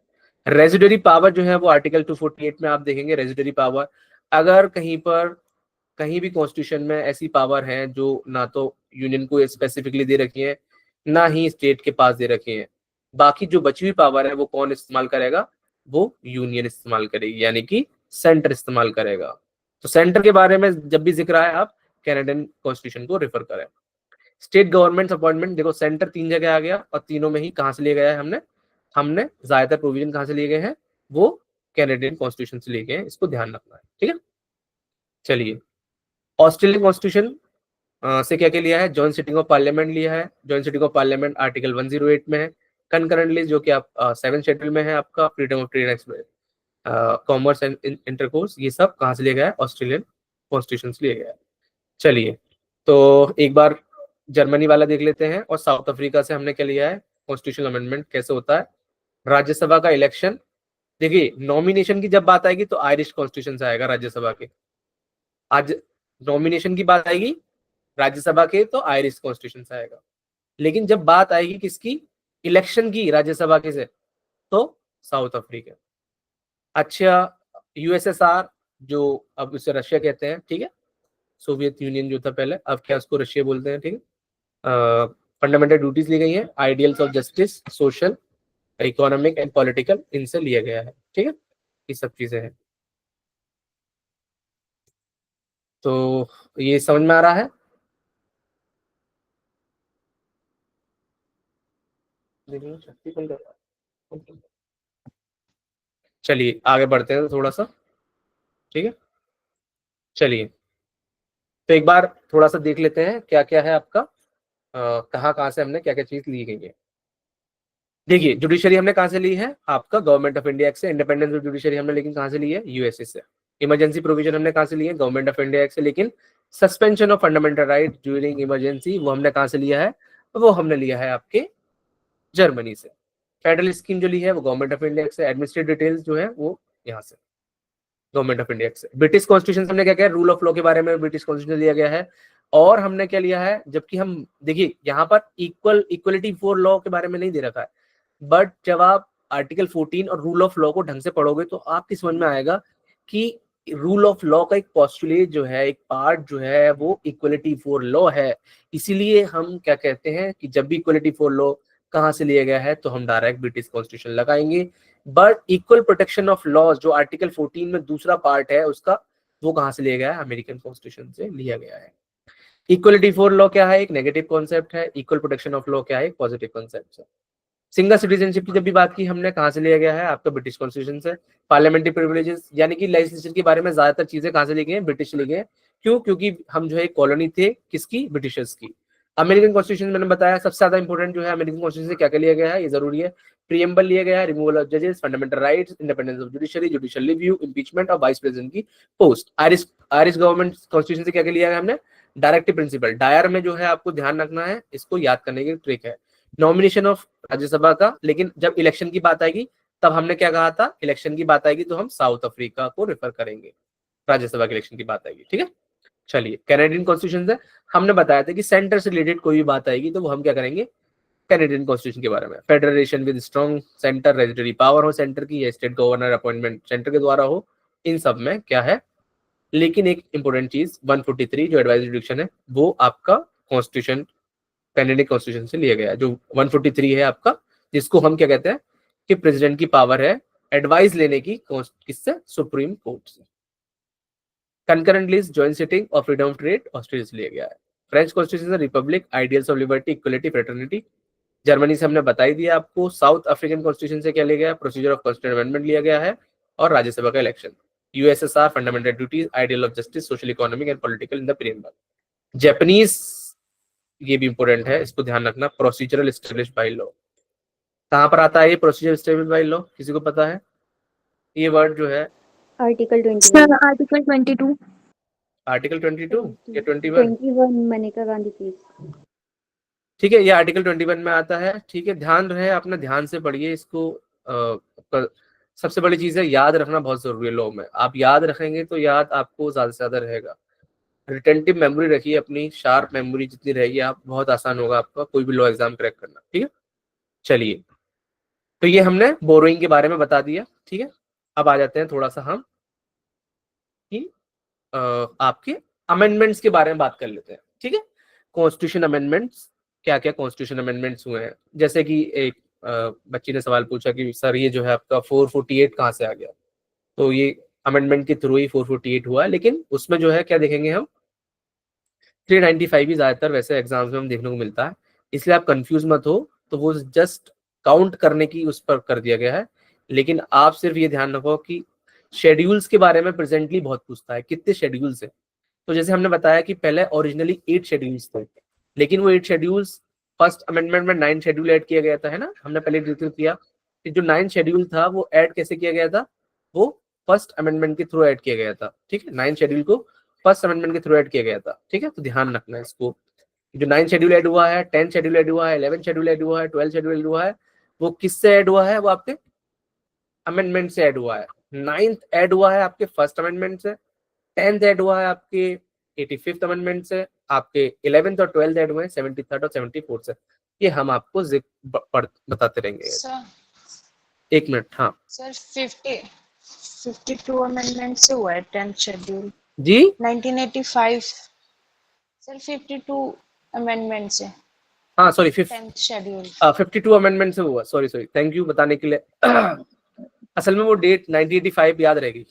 रेजिडरी पावर जो है वो आर्टिकल 248 में आप देखेंगे, रेजिडरी पावर, अगर कहीं भी कॉन्स्टिट्यूशन में ऐसी पावर है जो ना तो यूनियन को स्पेसिफिकली दे रखी है, ना ही स्टेट के पास दे रखी है, बाकी जो बची हुई पावर है वो कौन इस्तेमाल करेगा? वो यूनियन इस्तेमाल करेगी, यानी कि सेंटर इस्तेमाल करेगा। तो सेंटर के बारे में जब भी जिक्र आए, आप कैनेडियन कॉन्स्टिट्यूशन को रेफर करें। स्टेट गवर्नमेंट अपॉइंटमेंट, देखो सेंटर 3 जगह आ गया और तीनों में ही कहां से लिया गया है? हमने ज्यादातर प्रोविजन कहां से लिए गए हैं? वो कैनेडियन कॉन्स्टिट्यूशन से लिए गए हैं, इसको ध्यान रखना है। ठीक है, चलिए, ऑस्ट्रेलियन कॉन्स्टिट्यूशन से क्या क्या लिया है? जॉइंट सिटिंग ऑफ पार्लियामेंट लिया है, joint sitting of parliament article 108 में है, कंकरेंटली जो कि आप 7 शेड्यूल में है आपका, freedom of trade express, commerce and intercourse, ये सब कहाँ से लिया गया है? ऑस्ट्रेलियन कॉन्स्टिट्यूशन से लिया गया है। चलिए, तो एक बार जर्मनी वाला देख लेते हैं, और साउथ अफ्रीका से हमने क्या लिया है? कॉन्स्टिट्यूशनल अमेंडमेंट कैसे होता है। राज्यसभा का इलेक्शन, देखिए नॉमिनेशन की जब बात आएगी तो आयरिश कॉन्स्टिट्यूशन से आएगा राज्यसभा के, आज नॉमिनेशन की बात आएगी राज्यसभा के तो आयरिश कॉन्स्टिट्यूशन से आएगा, लेकिन जब बात आएगी किसकी? इलेक्शन की, राज्यसभा के से, तो साउथ अफ्रीका। अच्छा, USSR जो अब उसे रशिया कहते हैं, ठीक है, सोवियत यूनियन जो था पहले, अब क्या उसको रशिया बोलते हैं। ठीक है, फंडामेंटल ड्यूटीज ली गई हैं, ideals of justice, social, economic and political, इनसे लिया गया है। ठीक है, ये सब चीजें हैं। तो ये समझ में आ रहा है? चलिए आगे बढ़ते हैं थोड़ा सा। ठीक है, चलिए, तो एक बार थोड़ा सा देख लेते हैं क्या क्या है आपका, कहाँ कहाँ से हमने क्या क्या चीज ली गई है। देखिए, जुडिशरी हमने कहाँ से ली है? आपका गवर्नमेंट ऑफ इंडिया एक्ट से। इंडिपेंडेंस ऑफ जुडिशरी हमने लेकिन कहाँ से ली है? यूएसए से। इमरजेंसी प्रोविजन हमने कहाँ से ली है? गवर्नमेंट ऑफ इंडिया एक्ट से। लेकिन suspension of fundamental right during emergency वो हमने कहाँ से लिया है? वो हमने लिया है आपके जर्मनी से। फेडरल स्कीम जो ली है वो गवर्नमेंट ऑफ इंडिया एक्ट से। एडमिनिस्ट्रेटिव डिटेल्स जो है वो यहाँ से गवर्नमेंट ऑफ इंडिया से। ब्रिटिश कॉन्स्टिट्यूशन हमने क्या किया? रूल ऑफ लॉ के बारे में ब्रिटिश कॉन्स्टिट्यूशन लिया गया है। और हमने क्या लिया है? जबकि हम देखिए यहाँ पर इक्वलिटी फॉर लॉ के बारे में नहीं दे रखा है, बट जब आप आर्टिकल 14 और रूल ऑफ लॉ को ढंग से पढ़ोगे तो आपकी समझ में आएगा कि रूल ऑफ लॉ का एक पोस्टुलेट जो है, एक पार्ट जो है वो इक्वलिटी फॉर लॉ है। इसीलिए हम क्या कहते हैं कि जब भी इक्वलिटी फॉर लॉ कहाँ से लिया गया है तो हम डायरेक्ट ब्रिटिश कॉन्स्टिट्यूशन लगाएंगे। But equal protection of laws जो आर्टिकल 14 में दूसरा पार्ट है उसका, वो कहाँ से लिया गया है? अमेरिकन कॉन्स्टिट्यूशन से लिया गया है। इक्वलिटी फॉर लॉ क्या है? एक नेगेटिव कॉन्सेप्ट है। इक्वल प्रोटेक्शन ऑफ लॉ क्या है? एक पॉजिटिव कॉन्सेप्ट है। सिंगल सिटीजनशिप की जब भी बात की हमने, कहाँ से लिया गया है? आपका ब्रिटिश कॉन्स्टिट्यूशन से। पार्लियामेंट्री प्रिविलेजेस यानी कि लेजिस्लेचर के बारे में ज्यादातर चीजें कहाँ से ली गई हैं? ब्रिटिश ली गई हैं। क्यों? क्योंकि हम जो है कॉलोनी थे किसकी? ब्रिटिशर्स की। अमेरिकन कॉन्स्टिट्यूशन मैंने बताया सबसे ज्यादा इंपॉर्टेंट जो है अमेरिकन कॉन्स्टिट्यूशन से क्या क्या लिया गया है, ये जरूरी है। प्रीएम्बल लिया गया है, रिमूवल ऑफ जजेस, fundamental rights, independence of judiciary, judicial review, impeachment और वाइस प्रेसिडेंट की पोस्ट। आयरिश गवर्नमेंट कॉन्स्टिट्यूशन से क्या क्या लिया है हमने? Directive principle. डायर में जो है आपको ध्यान रखना है, इसको याद करने की ट्रिक है। नॉमिनेशन ऑफ राज्यसभा का, लेकिन जब इलेक्शन की बात आएगी तब हमने क्या कहा था? इलेक्शन की बात आएगी तो हम साउथ अफ्रीका को रेफर करेंगे, राज्यसभा के इलेक्शन की बात आएगी, ठीक है। चलिए, कैनेडियन कॉन्स्टिट्यूशन से हमने बताया था कि सेंटर से रिलेटेड कोई भी बात आएगी तो वो हम क्या करेंगे? कैनेडियन कॉन्स्टिट्यूशन के बारे में। Federation with strong centre, residentiary power हो सेंटर की, या स्टेट गवर्नर अपॉइंटमेंट सेंटर के द्वारा हो, इन सब में क्या है। लेकिन एक इंपॉर्टेंट चीज 143 जो एडवाइजरी जुडिक्शन है वो आपका कॉन्स्टिट्यूशन कैनेडियन कॉन्स्टिट्यूशन से लिया गया है। जो 143 है आपका, जिसको हम क्या कहते हैं कि प्रेसिडेंट की पावर है एडवाइस लेने की, किससे? सुप्रीम कोर्ट से। कंकरेंट लिस्ट, जॉइंट सिटिंग और फ्रीडम ऑफ ट्रेड ऑस्ट्रेलिया से लिया गया है। French constitution Republic, ideals of liberty, equality, fraternity. Germany से हमने बता ही दिया आपको। साउथ अफ्रीकन कॉन्स्टिट्यूशन से क्या लिया गया? प्रोसीजर ऑफ कॉन्स्टिट्यूशन अमेंडमेंट लिया गया है, और राज्यसभा का election. USSR, fundamental duties, ideal of justice, social economic and political in the preamble. Japanese, ये भी इंपॉर्टेंट है, इसको ध्यान रखना। प्रोसीजरल एस्टेब्लिश बाय लॉ, कहां पर आता है ये प्रोसीजर एस्टेब्लिश बाय लॉ? किसी को पता है ये वर्ड जो है? Article 21 sir article 22। आर्टिकल 22 या 21? 21 मनेका गांधी केस। ठीक है, ये आर्टिकल 21 में आता है। ठीक है, ध्यान रहे, अपना ध्यान से पढ़िए इसको। सबसे बड़ी चीज है याद रखना, बहुत जरूरी है लॉ में। आप याद रखेंगे तो याद आपको ज्यादा से ज्यादा रहेगा। रिटेंटिव मेमोरी रखिए अपनी, शार्प मेमोरी जितनी रहेगी आप, बहुत आसान होगा आपका कोई भी लॉ एग्जाम क्रैक करना, ठीक है। चलिए, तो ये हमने बोरोइंग के बारे में बता दिया, ठीक है। अब आ जाते हैं थोड़ा सा हम कि आपके अमेंडमेंट्स के बारे में बात कर लेते हैं, ठीक है। कॉन्स्टिट्यूशन अमेंडमेंट्स, क्या क्या कॉन्स्टिट्यूशन अमेंडमेंट्स हुए हैं। जैसे कि एक बच्ची ने सवाल पूछा कि सर ये जो है आपका 448 कहाँ से आ गया? तो ये अमेंडमेंट के थ्रू ही 448 हुआ है, लेकिन उसमें जो है क्या देखेंगे हम? 395 ही ज्यादातर वैसे एग्जाम्स में हम देखने को मिलता है, इसलिए आप कंफ्यूज मत हो। तो वो जस्ट काउंट करने की उस पर कर दिया गया है, लेकिन आप सिर्फ ये ध्यान रखो कि शेड्यूल्स के बारे में प्रेजेंटली बहुत पूछता है, कितने शेड्यूल्स है। तो जैसे हमने बताया कि पहले ओरिजिनली 8 शेड्यूल्स थे, लेकिन वो 8 शेड्यूल्स फर्स्ट अमेंडमेंट में 9 शेड्यूल ऐड किया गया था, है ना। हमने पहले डिस्कस किया कि जो 9 शेड्यूल था वो ऐड कैसे किया गया था? वो फर्स्ट अमेंडमेंट के थ्रू ऐड किया गया था, ठीक है। 9 शेड्यूल को फर्स्ट अमेंडमेंट के थ्रू ऐड किया गया था, ठीक है। तो ध्यान रखना है इसको। जो 9 शेड्यूल ऐड हुआ है, 10 शेड्यूल ऐड हुआ है, 11 शेड्यूल ऐड हुआ है, 12 शेड्यूल ऐड हुआ है, वो किससे ऐड हुआ है? वो आपके अमेंडमेंट से ऐड हुआ है। 9th ऐड हुआ है आपके फर्स्ट अमेंडमेंट से, 10th ऐड हुआ है आपके 85th अमेंडमेंट से, आपके 11th और 12th ऐड हुए हैं 73rd और 74th से। ये हम आपको बताते रहेंगे। सर, एक मिनट, हाँ सर 52 अमेंडमेंट से हुआ है 10th शेड्यूल जी। 1985। सर 52 अमेंडमेंट से हाँ सॉरी, 10th शेड्यूल 52 अमेंडमेंट से हुआ। सॉरी, थैंक यू बताने के लिए। असल में वो डेट 1985 याद रहेगी।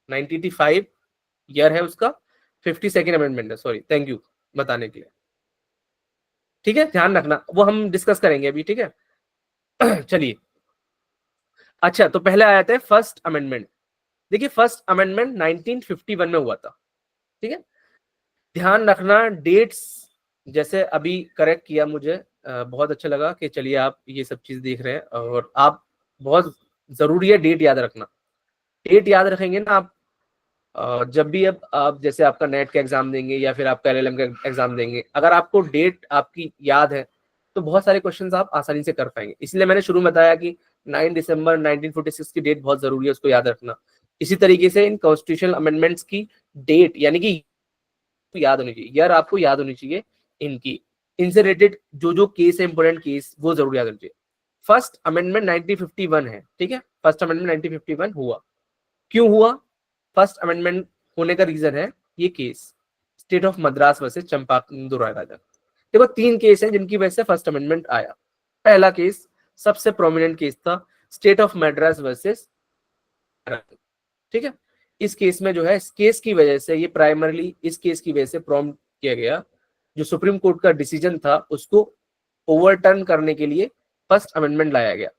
1985 ईयर है उसका, 52nd अमेंडमेंट है। सॉरी, थैंक यू बताने के लिए, ठीक है। ध्यान रखना, वो हम डिस्कस करेंगे अभी, ठीक है। चलिए, अच्छा, तो पहले आया था फर्स्ट अमेंडमेंट। देखिए, फर्स्ट अमेंडमेंट 1951 में हुआ था, ठीक है। ध्यान रखना डेट्स, जैसे अभी करेक्ट किया मुझे, बहुत अच्छा लगा कि चलिए आप ये सब चीज देख रहे हैं, और आप बहुत जरूरी है डेट याद रखना। डेट याद रखेंगे ना आप, जब भी अब आप जैसे आपका नेट का एग्जाम देंगे या फिर आपका एलएलएम का एग्जाम देंगे, अगर आपको डेट आपकी याद है तो बहुत सारे क्वेश्चंस आप आसानी से कर पाएंगे। इसलिए मैंने शुरू में बताया कि 9 दिसंबर 1946 की डेट बहुत जरूरी है, उसको याद रखना। इसी तरीके से इन कॉन्स्टिट्यूशनल अमेंडमेंट्स की डेट, यानी कि याद होनी चाहिए, यार आपको याद होनी चाहिए इनकी, इनसे रिलेटेड जो केस है, इंपोर्टेंट केस, वो जरूर याद होनी चाहिए। फर्स्ट अमेंडमेंट 1951 है, ठीक है। फर्स्ट अमेंडमेंट 1951 हुआ, क्यों हुआ? फर्स्ट अमेंडमेंट होने का रीजन है ये case, state of Madras versus चंपाकुंदू राय राजा। देखो 3 केस हैं जिनकी वजह से फर्स्ट अमेंडमेंट आया। पहला केस सबसे प्रोमिनेंट केस था, स्टेट ऑफ मद्रास वर्सेस, ठीक है। इस केस में जो है, इस केस की वजह से, ये प्राइमरली इस केस की वजह से प्रॉम्प्ट किया गया, जो सुप्रीम कोर्ट का डिसीजन था उसको ओवरटर्न करने के लिए फर्स्ट अमेंडमेंट लाया गया।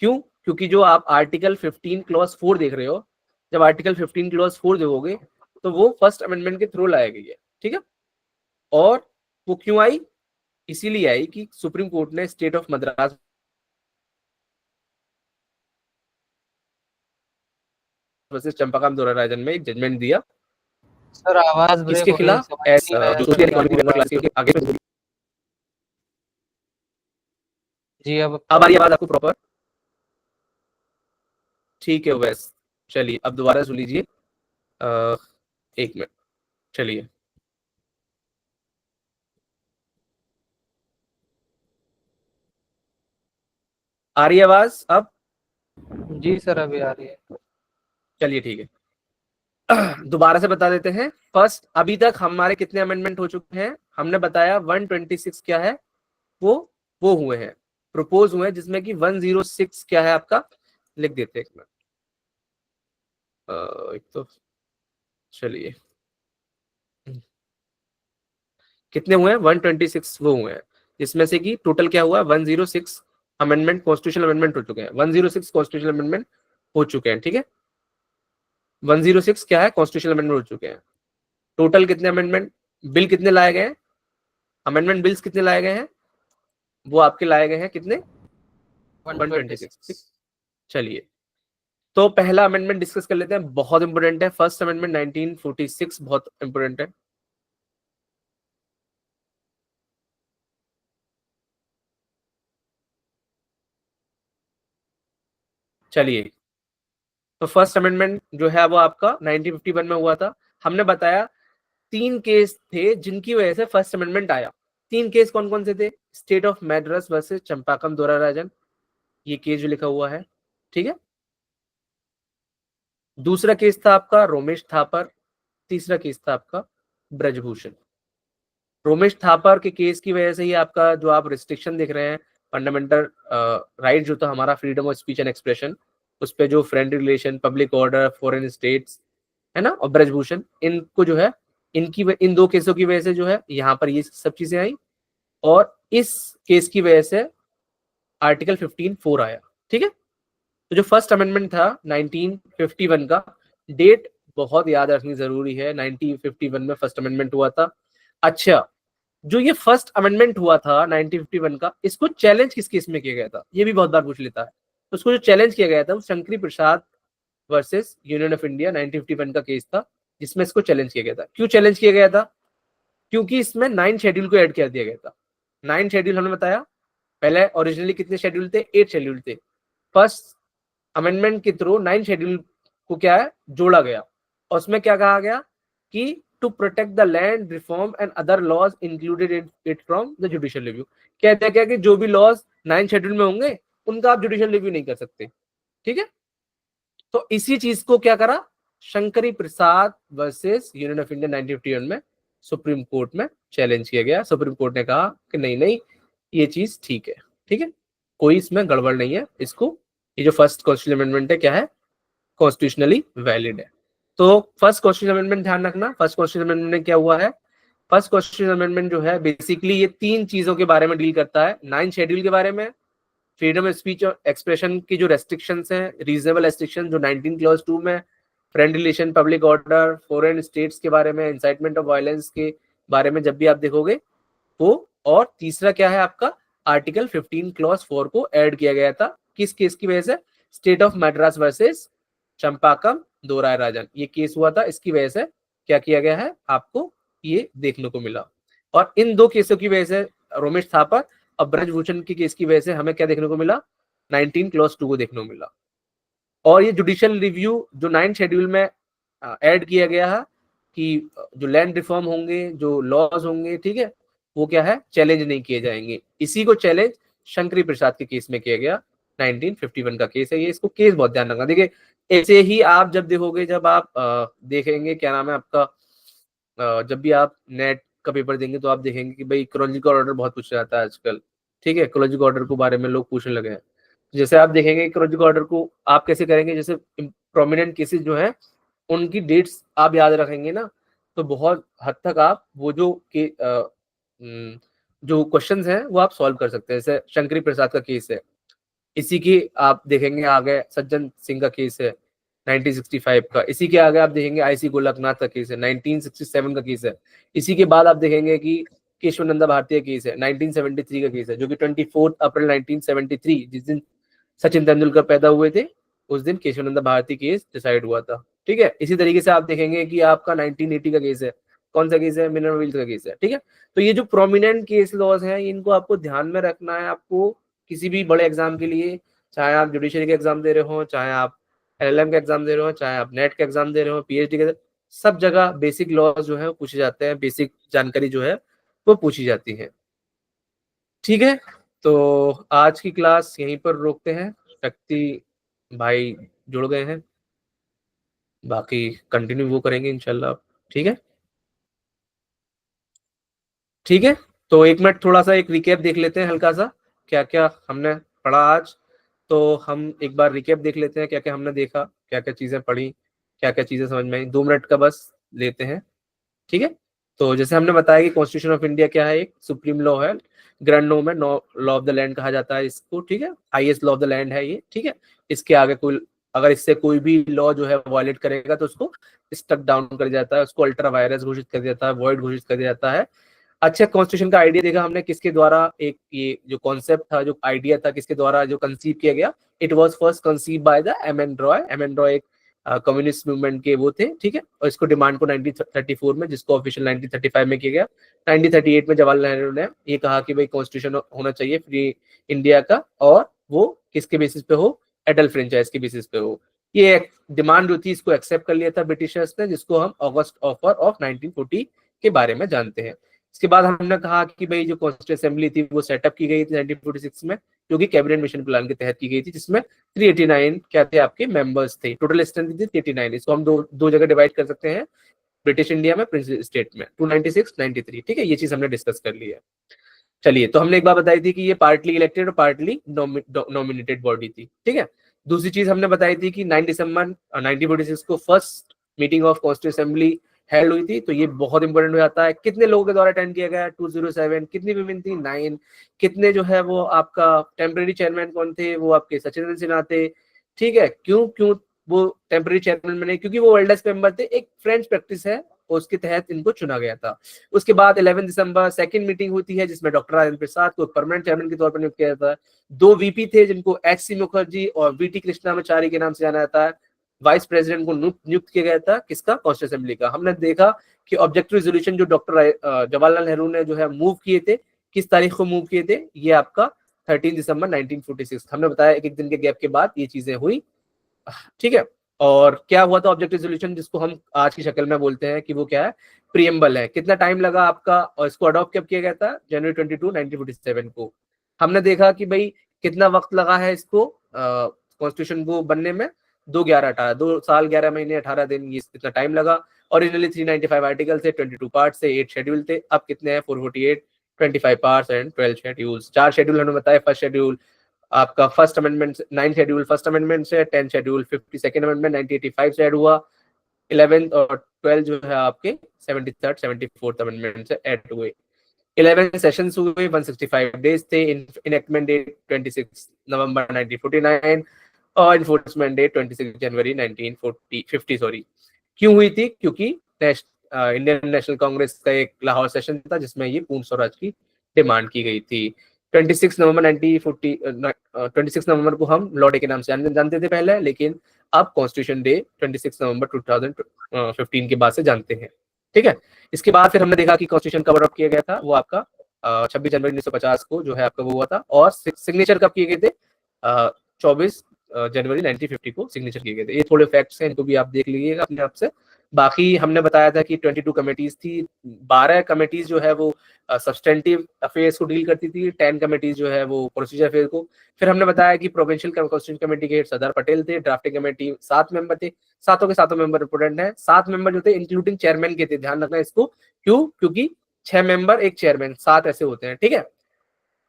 क्यों? क्योंकि जो आप आर्टिकल 15 क्लॉज 4 देख रहे हो, जब आर्टिकल 15 क्लॉज 4 देखोगे तो वो फर्स्ट अमेंडमेंट के थ्रू लाया गई है, ठीक है। और वो क्यों आई? इसीलिए आई कि सुप्रीम कोर्ट ने स्टेट ऑफ मद्रास वर्सेस चंपाकाम दोराराजन में एक जजमेंट दिया। सर आवाज ब्रेक इसके हो रही, खिलाफ समझ नहीं आया जो सर क्या इक्वालिटी बोल रहे क्लास के आगे जी। अब अब आ रही है आवाज आपको प्रॉपर? ठीक है वैस, चलिए अब दोबारा सुन लीजिए। एक मिनट, चलिए। आ रही है आवाज अब? जी सर अभी आ रही है। चलिए ठीक है। दोबारा से बता देते हैं। फर्स्ट, अभी तक हमारे कितने अमेंडमेंट हो चुके हैं? हमने बताया 126 क्या है, वो हुए हैं, प्रपोज हुए हैं, जिसमें कि 106 क्या है आपका, लिख देते हैं एक मिनट। एक तो चलिए, कितने हुए हैं? 126 वो हुए हैं, जिसमें से कि टोटल क्या हुआ? 106 अमेंडमेंट, कॉन्स्टिट्यूशनल अमेंडमेंट हो चुके हैं। 106 कॉन्स्टिट्यूशनल अमेंडमेंट हो चुके हैं, ठीक है। 106 क्या है? कॉन्स्टिट्यूशनल अमेंडमेंट हो चुके हैं। टोटल कितने अमेंडमेंट बिल कितने लाए गए हैं? अमेंडमेंट बिल्स कितने लाए गए हैं? वो आपके लाए गए हैं कितने? 126, ठीक। चलिए, तो पहला अमेंडमेंट डिस्कस कर लेते हैं, बहुत इंपोर्टेंट है। फर्स्ट अमेंडमेंट 1946 बहुत इंपोर्टेंट है। चलिए, तो फर्स्ट अमेंडमेंट जो है वो आपका 1951 में हुआ था। हमने बताया 3 केस थे जिनकी वजह से फर्स्ट अमेंडमेंट आया। 3 केस कौन कौन से थे? स्टेट ऑफ मैड्रास वर्सेस चंपाकम दोराराजन, ये केस जो लिखा हुआ है, ठीक है। दूसरा केस था आपका रोमेश थापर, तीसरा केस था आपका ब्रजभूषण। रोमेश थापर के केस की वजह से ही आपका जो आप रिस्ट्रिक्शन देख रहे हैं, फंडामेंटल राइट जो था हमारा, freedom of speech and expression, उस पे जो friendly relation, public order, foreign states, है ना, और ब्रजभूषण, इनको जो है इन 2 केसों की वजह से जो है यहाँ पर ये सब चीजें आई। और इस केस की वजह से आर्टिकल 15(4) आया, ठीक है। तो जो फर्स्ट अमेंडमेंट था 1951 का, डेट बहुत याद रखनी जरूरी है। 1951 में फर्स्ट अमेंडमेंट हुआ था। अच्छा, जो ये फर्स्ट अमेंडमेंट हुआ था 1951 का, इसको चैलेंज किस केस में किया गया था? ये भी बहुत बार पूछ लेता है। तो उसको जो चैलेंज किया गया था वो शंकरी प्रसाद वर्सेस यूनियन ऑफ इंडिया 1951 का केस था, जिसमें इसको चैलेंज किया गया था। क्यों चैलेंज किया गया था? क्योंकि इसमें 9 शेड्यूल को ऐड कर दिया गया था। 9 शेड्यूल हमने बताया, पहले ओरिजिनली कितने शेड्यूल थे? 8 शेड्यूल थे। फर्स्ट अमेंडमेंट के थ्रू 9 शेड्यूल को क्या है, जोड़ा गया। और उसमें क्या कहा गया कि to protect the land reform and other laws included in it from the judicial review. कहते हैं क्या कि जो भी लॉज 9 शेड्यूल में होंगे उनका आप जुडिशियल रिव्यू नहीं कर सकते, ठीक है। तो इसी चीज को क्या करा, शंकरी प्रसाद वर्सेस यूनियन ऑफ इंडिया 1951 में सुप्रीम कोर्ट में चैलेंज किया गया। सुप्रीम कोर्ट ने कहा कि नहीं नहीं, ये चीज ठीक है, ठीक है, कोई इसमें गड़बड़ नहीं है, इसको, ये जो फर्स्ट कॉन्स्टिट्यूशनल अमेंडमेंट है क्या है, कॉन्स्टिट्यूशनली वैलिड है। तो फर्स्ट कॉन्स्टिट्यूशनल अमेंडमेंट ध्यान रखना, फर्स्ट कॉन्स्टिट्यूशनल अमेंडमेंट में क्या हुआ है? फर्स्ट कॉन्स्टिट्यूशनल अमेंडमेंट जो है बेसिकली ये 3 चीजों के बारे में डील करता है। 9 शेड्यूल के बारे में, फ्रीडम ऑफ स्पीच और एक्सप्रेशन की जो रेस्ट्रिक्शंस हैं, रीजनेबल रेस्ट्रिक्शन जो 19 क्लॉज 2 में, friend relation, public order, foreign states के बारे में, इंसाइटमेंट ऑफ वायलेंस के बारे में जब भी आप देखोगे वो। और तीसरा क्या है आपका, आर्टिकल 15 क्लॉज 4 को ऐड किया गया था। किस केस की वजह से? स्टेट ऑफ मद्रास वर्सेस चंपाकम दोराराजन, ये केस हुआ था, इसकी वजह से क्या किया गया है, आपको ये देखने को मिला। और इन 2 केसों की वजह से, रोमेश थापर और ब्रजभूषण के केस की वजह से, हमें क्या देखने को मिला, 19 क्लॉज 2 को देखने को मिला। और ये जुडिशियल रिव्यू जो 9 शेड्यूल में ऐड किया गया है कि जो लैंड रिफॉर्म होंगे, जो लॉज होंगे, ठीक है, वो क्या है, चैलेंज नहीं किए जाएंगे। इसी को चैलेंज शंकरी प्रसाद के केस में किया गया। 1951 का केस है ये, इसको केस बहुत ध्यान रखना। देखिए, ऐसे ही आप जब देखोगे, जब आप देखेंगे क्या नाम है आपका, जब भी आप नेट का पेपर देंगे तो आप देखेंगे कि भाई इकोलॉजिकल ऑर्डर बहुत पूछा जाता है आजकल, ठीक है। इकोलॉजिकल ऑर्डर के बारे में लोग पूछने लगे हैं। जैसे आप देखेंगे इकोलॉजिकल ऑर्डर को आप कैसे करेंगे, जैसे प्रोमिनेंट केसेस जो है उनकी डेट्स आप याद रखेंगे ना, तो बहुत हद तक आप वो जो क्वेश्चंस हैं वो आप सॉल्व कर सकते हैं। जैसे शंकरी प्रसाद का केस है, इसी की आप देखेंगे आगे सज्जन सिंह का केस है, 1965 का। इसी के आगे आप देखेंगे आईसी गोलकनाथ का केस है, 1967 का केस है। इसी के बाद आप देखेंगे कि केशवानंदा भारती केस है, 1973 का केस है, जो कि 24 अप्रैल 1973 जिस दिन सचिन तेंदुलकर पैदा हुए थे उस दिन केशवानंदा भारती केस डिसाइड हुआ था। ठीक है, इसी तरीके से आप देखेंगे कि आपका 1980 का केस है, कौन सा केस है, मिनरल वेल्थ का केस है। ठीक है, तो ये जो प्रोमिनेंट केस लॉज हैं इनको आपको ध्यान में रखना है। आपको किसी भी बड़े एग्जाम के लिए, चाहे आप जुडिशरी के एग्जाम दे रहे हो, चाहे आप LLM का एग्जाम दे रहे हो, चाहे आप नेट का एग्जाम दे रहे हो, PhD के, सब जगह बेसिक लॉज जो है वो पूछे जाते हैं, बेसिक जानकारी जो है वो पूछी जाती है। ठीक है, तो आज की क्लास यहीं पर रोकते हैं। शक्ति भाई जुड़ गए हैं, बाकी कंटिन्यू वो करेंगे इंशाल्लाह। ठीक है, ठीक है, तो एक मिनट थोड़ा सा एक रिकैप देख लेते हैं हल्का सा, क्या क्या हमने पढ़ा आज। तो हम एक बार रिकैप देख लेते हैं, क्या क्या हमने देखा, क्या क्या चीजें पढ़ी, क्या क्या चीजें समझ में आई। 2 मिनट का बस लेते हैं। ठीक है, तो जैसे हमने बताया कि कॉन्स्टिट्यूशन ऑफ इंडिया क्या है, एक सुप्रीम लॉ है, ग्रैंड नॉर्म है, लॉ ऑफ द लैंड कहा जाता है इसको। ठीक है, highest law of the land है ये। ठीक है, इसके आगे कोई, अगर इससे कोई भी लॉ जो है वायलेट करेगा तो उसको स्टक डाउन कर दिया जाता है, उसको अल्ट्रा वायरस घोषित कर दिया जाता है, वॉइड घोषित कर दिया जाता है। अच्छा, कॉन्स्टिट्यूशन का आइडिया देखा हमने किसके द्वारा, एक ये जो कॉन्सेप्ट था, जो आइडिया था, किसके द्वारा जो कंसीव किया गया, it was first conceive by the M.N. Roy. M.N. Roy एक कम्युनिस्ट मूवमेंट के वो थे। ठीक है, और इसको डिमांड को 1934 में, जिसको ऑफिशियल 1935 में किया गया, 1938 में जवाहरलाल नेहरू ने ये कहा कि भाई कॉन्स्टिट्यूशन होना चाहिए फ्री इंडिया का, और वो किसके बेसिस पे हो, एडल्ट फ्रेंचाइज के बेसिस पे हो। ये डिमांड जो थी इसको एक्सेप्ट कर लिया था ब्रिटिशर्स ने, जिसको हम ऑगस्ट ऑफर ऑफ 1940 के बारे में जानते हैं। इसके बाद हमने कहा कि भाई जो कॉन्स्टिट्यूंट असेंबली थी वो सेटअप की गई थी 1946 में, जो कि कैबिनेट मिशन प्लान के तहत की गई थी, जिसमें 389 क्या थे आपके मेंबर्स थे। टोटल स्ट्रेंथ थी 389। इसको हम दो जगह डिवाइड कर सकते हैं, ब्रिटिश इंडिया में, प्रिंस स्टेट में, 296 93। ठीक है, ये चीज हमने डिस्कस कर ली है। चलिए, तो हमने एक बात बताई थी कि ये पार्टली इलेक्टेड और पार्टली नॉमिनेटेड बॉडी थी। ठीक है, दूसरी चीज हमने बताई थी कि 9 दिसंबर 1946 को first meeting of constituent assembly held हुई थी। तो ये बहुत इंपॉर्टेंट हो जाता है, कितने लोगों के द्वारा अटेंड किया गया, 207। कितनी विमेन थी, 9। कितने जो है वो आपका टेम्परेरी चेयरमैन कौन थे, वो आपके सचिन सिन्हा थे। ठीक है, क्यों क्यों वो टेम्परेरी चेयरमैन बने, क्योंकि वो ओल्डेस्ट मेंबर थे, एक फ्रेंच प्रैक्टिस है और उसके तहत इनको चुना गया था। उसके बाद 11 दिसंबर सेकंड मीटिंग होती है, जिसमें डॉक्टर राजेंद्र प्रसाद को परमानेंट चेयरमैन के तौर पर नियुक्त किया जाता है। 2 VP थे, जिनको HC मुखर्जी और VT कृष्णामाचारी के नाम से जाना जाता है। वाइस प्रेसिडेंट को नियुक्त किया गया था, किसका, कॉन्स्टिट्यूंट असेंबली का। हमने देखा कि ऑब्जेक्टिव रेजोल्यूशन जो डॉक्टर जवाहरलाल नेहरू ने जो है मूव किए थे, किस तारीख को मूव किए थे, ये आपका 13 दिसंबर 1946। हमने बताया एक दिन के गैप के बाद ये चीजें हुई। ठीक है, और क्या हुआ था ऑब्जेक्टिव रेजोल्यूशन, जिसको हम आज की शक्ल में बोलते हैं कि वो क्या है, प्रीएम्बल है। कितना टाइम लगा आपका, और इसको अडॉप्ट कब किया गया था, जनवरी 22 1947 को। हमने देखा कि भाई कितना वक्त लगा है इसको कॉन्स्टिट्यूशन को बनने में, 2 साल 11 महीने 18 दिन, ये इतना टाइम लगा। ओरिजिनली 395 आर्टिकल थे, 22 पार्ट से 8 शेड्यूल थे। अब कितने हैं, 448, 25 पार्ट्स एंड 12 शेड्यूल्स। 4 शेड्यूल हमने बताया, फर्स्ट शेड्यूल आपका first amendment, 9 schedule first amendment से, 10 शेड्यूल 52nd अमेंडमेंट 1985 से ऐड हुआ, 11 और 12 जो है आपके 73rd 74th अमेंडमेंट से ऐड हुए। 11 सेशंस हुए, 165 डेज थे। इनएक्टमेंट डेट 26 नवंबर 1949 और इन्फोर्समेंट डेट 26 जनवरी 1950 सॉरी। क्यों हुई थी, क्योंकि इंडियन नेशनल कांग्रेस का एक लाहौर सेशन था, जिसमें ये पूर्ण स्वराज की डिमांड की गई थी। 26 नवंबर 1940 26 नवंबर को हम लॉ डे के नाम से जानते थे पहले, लेकिन अब कॉन्स्टिट्यूशन डे 26 नवंबर 2015 के बाद से जानते हैं। ठीक है, इसके बाद फिर हमने देखा कि कॉन्स्टिट्यूशन कब अडॉप्ट किया गया था, वो आपका 26 जनवरी 1950 को जो है आपका वो हुआ था। और सिग्नेचर कब किए गए थे, 24 जनवरी 1950 को सिग्नेचर किए गए थे। ये थोड़े फैक्ट्स हैं, इनको भी आप देख लीजिएगा अपने आप से। बाकी हमने बताया था कि 22 कमेटीज थी, 12 कमेटीज जो है वो सब्सटेंटिव अफेयर्स को डील करती थी, 10 कमेटीज जो है वो प्रोसीजर अफेयर को। फिर हमने बताया कि प्रोविंशियल कॉन्स्टिट्यूशन कमेटी के हेड सरदार पटेल थे, ड्राफ्टिंग कमेटी 7 मेंबर थे, सातों के सातों मेंबर इंपोर्टेंट है। 7 मेंबर जो थे इंक्लूडिंग चेयरमैन के थे, ध्यान रखना इसको, क्यों, क्योंकि 6 मेंबर 1 चेयरमैन, 7 ऐसे होते हैं। ठीक है,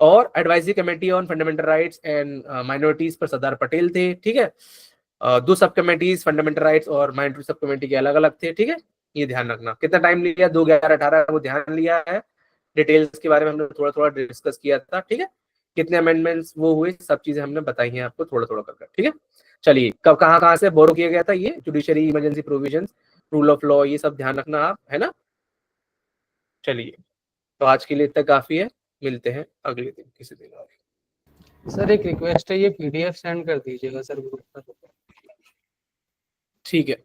और advisory committee on fundamental rights and minorities पर सरदार पटेल थे। ठीक है, 2 सब कमेटीज फंडामेंटल राइट्स और माइनॉरिटी सब कमेटी के अलग अलग थे। ठीक है, ये ध्यान रखना। कितना टाइम लिया, 2 11 18 वो ध्यान लिया है। डिटेल्स के बारे में हमने थोड़ा थोड़ा डिस्कस किया था। ठीक है, कितने अमेंडमेंट्स वो हुए, सब चीजें हमने बताई हैं आपको थोड़ा थोड़ा करके। ठीक है, चलिए, कब कहाँ कहाँ से बोरो किया गया था ये judiciary emergency provisions, rule of law, ये सब ध्यान रखना आप, है ना। चलिए, तो आज के लिए इतना काफी है, मिलते हैं अगले दिन किसी दिन और। सर एक रिक्वेस्ट है, ये पीडीएफ सेंड कर दीजिएगा सर ग्रुप पर। ठीक है।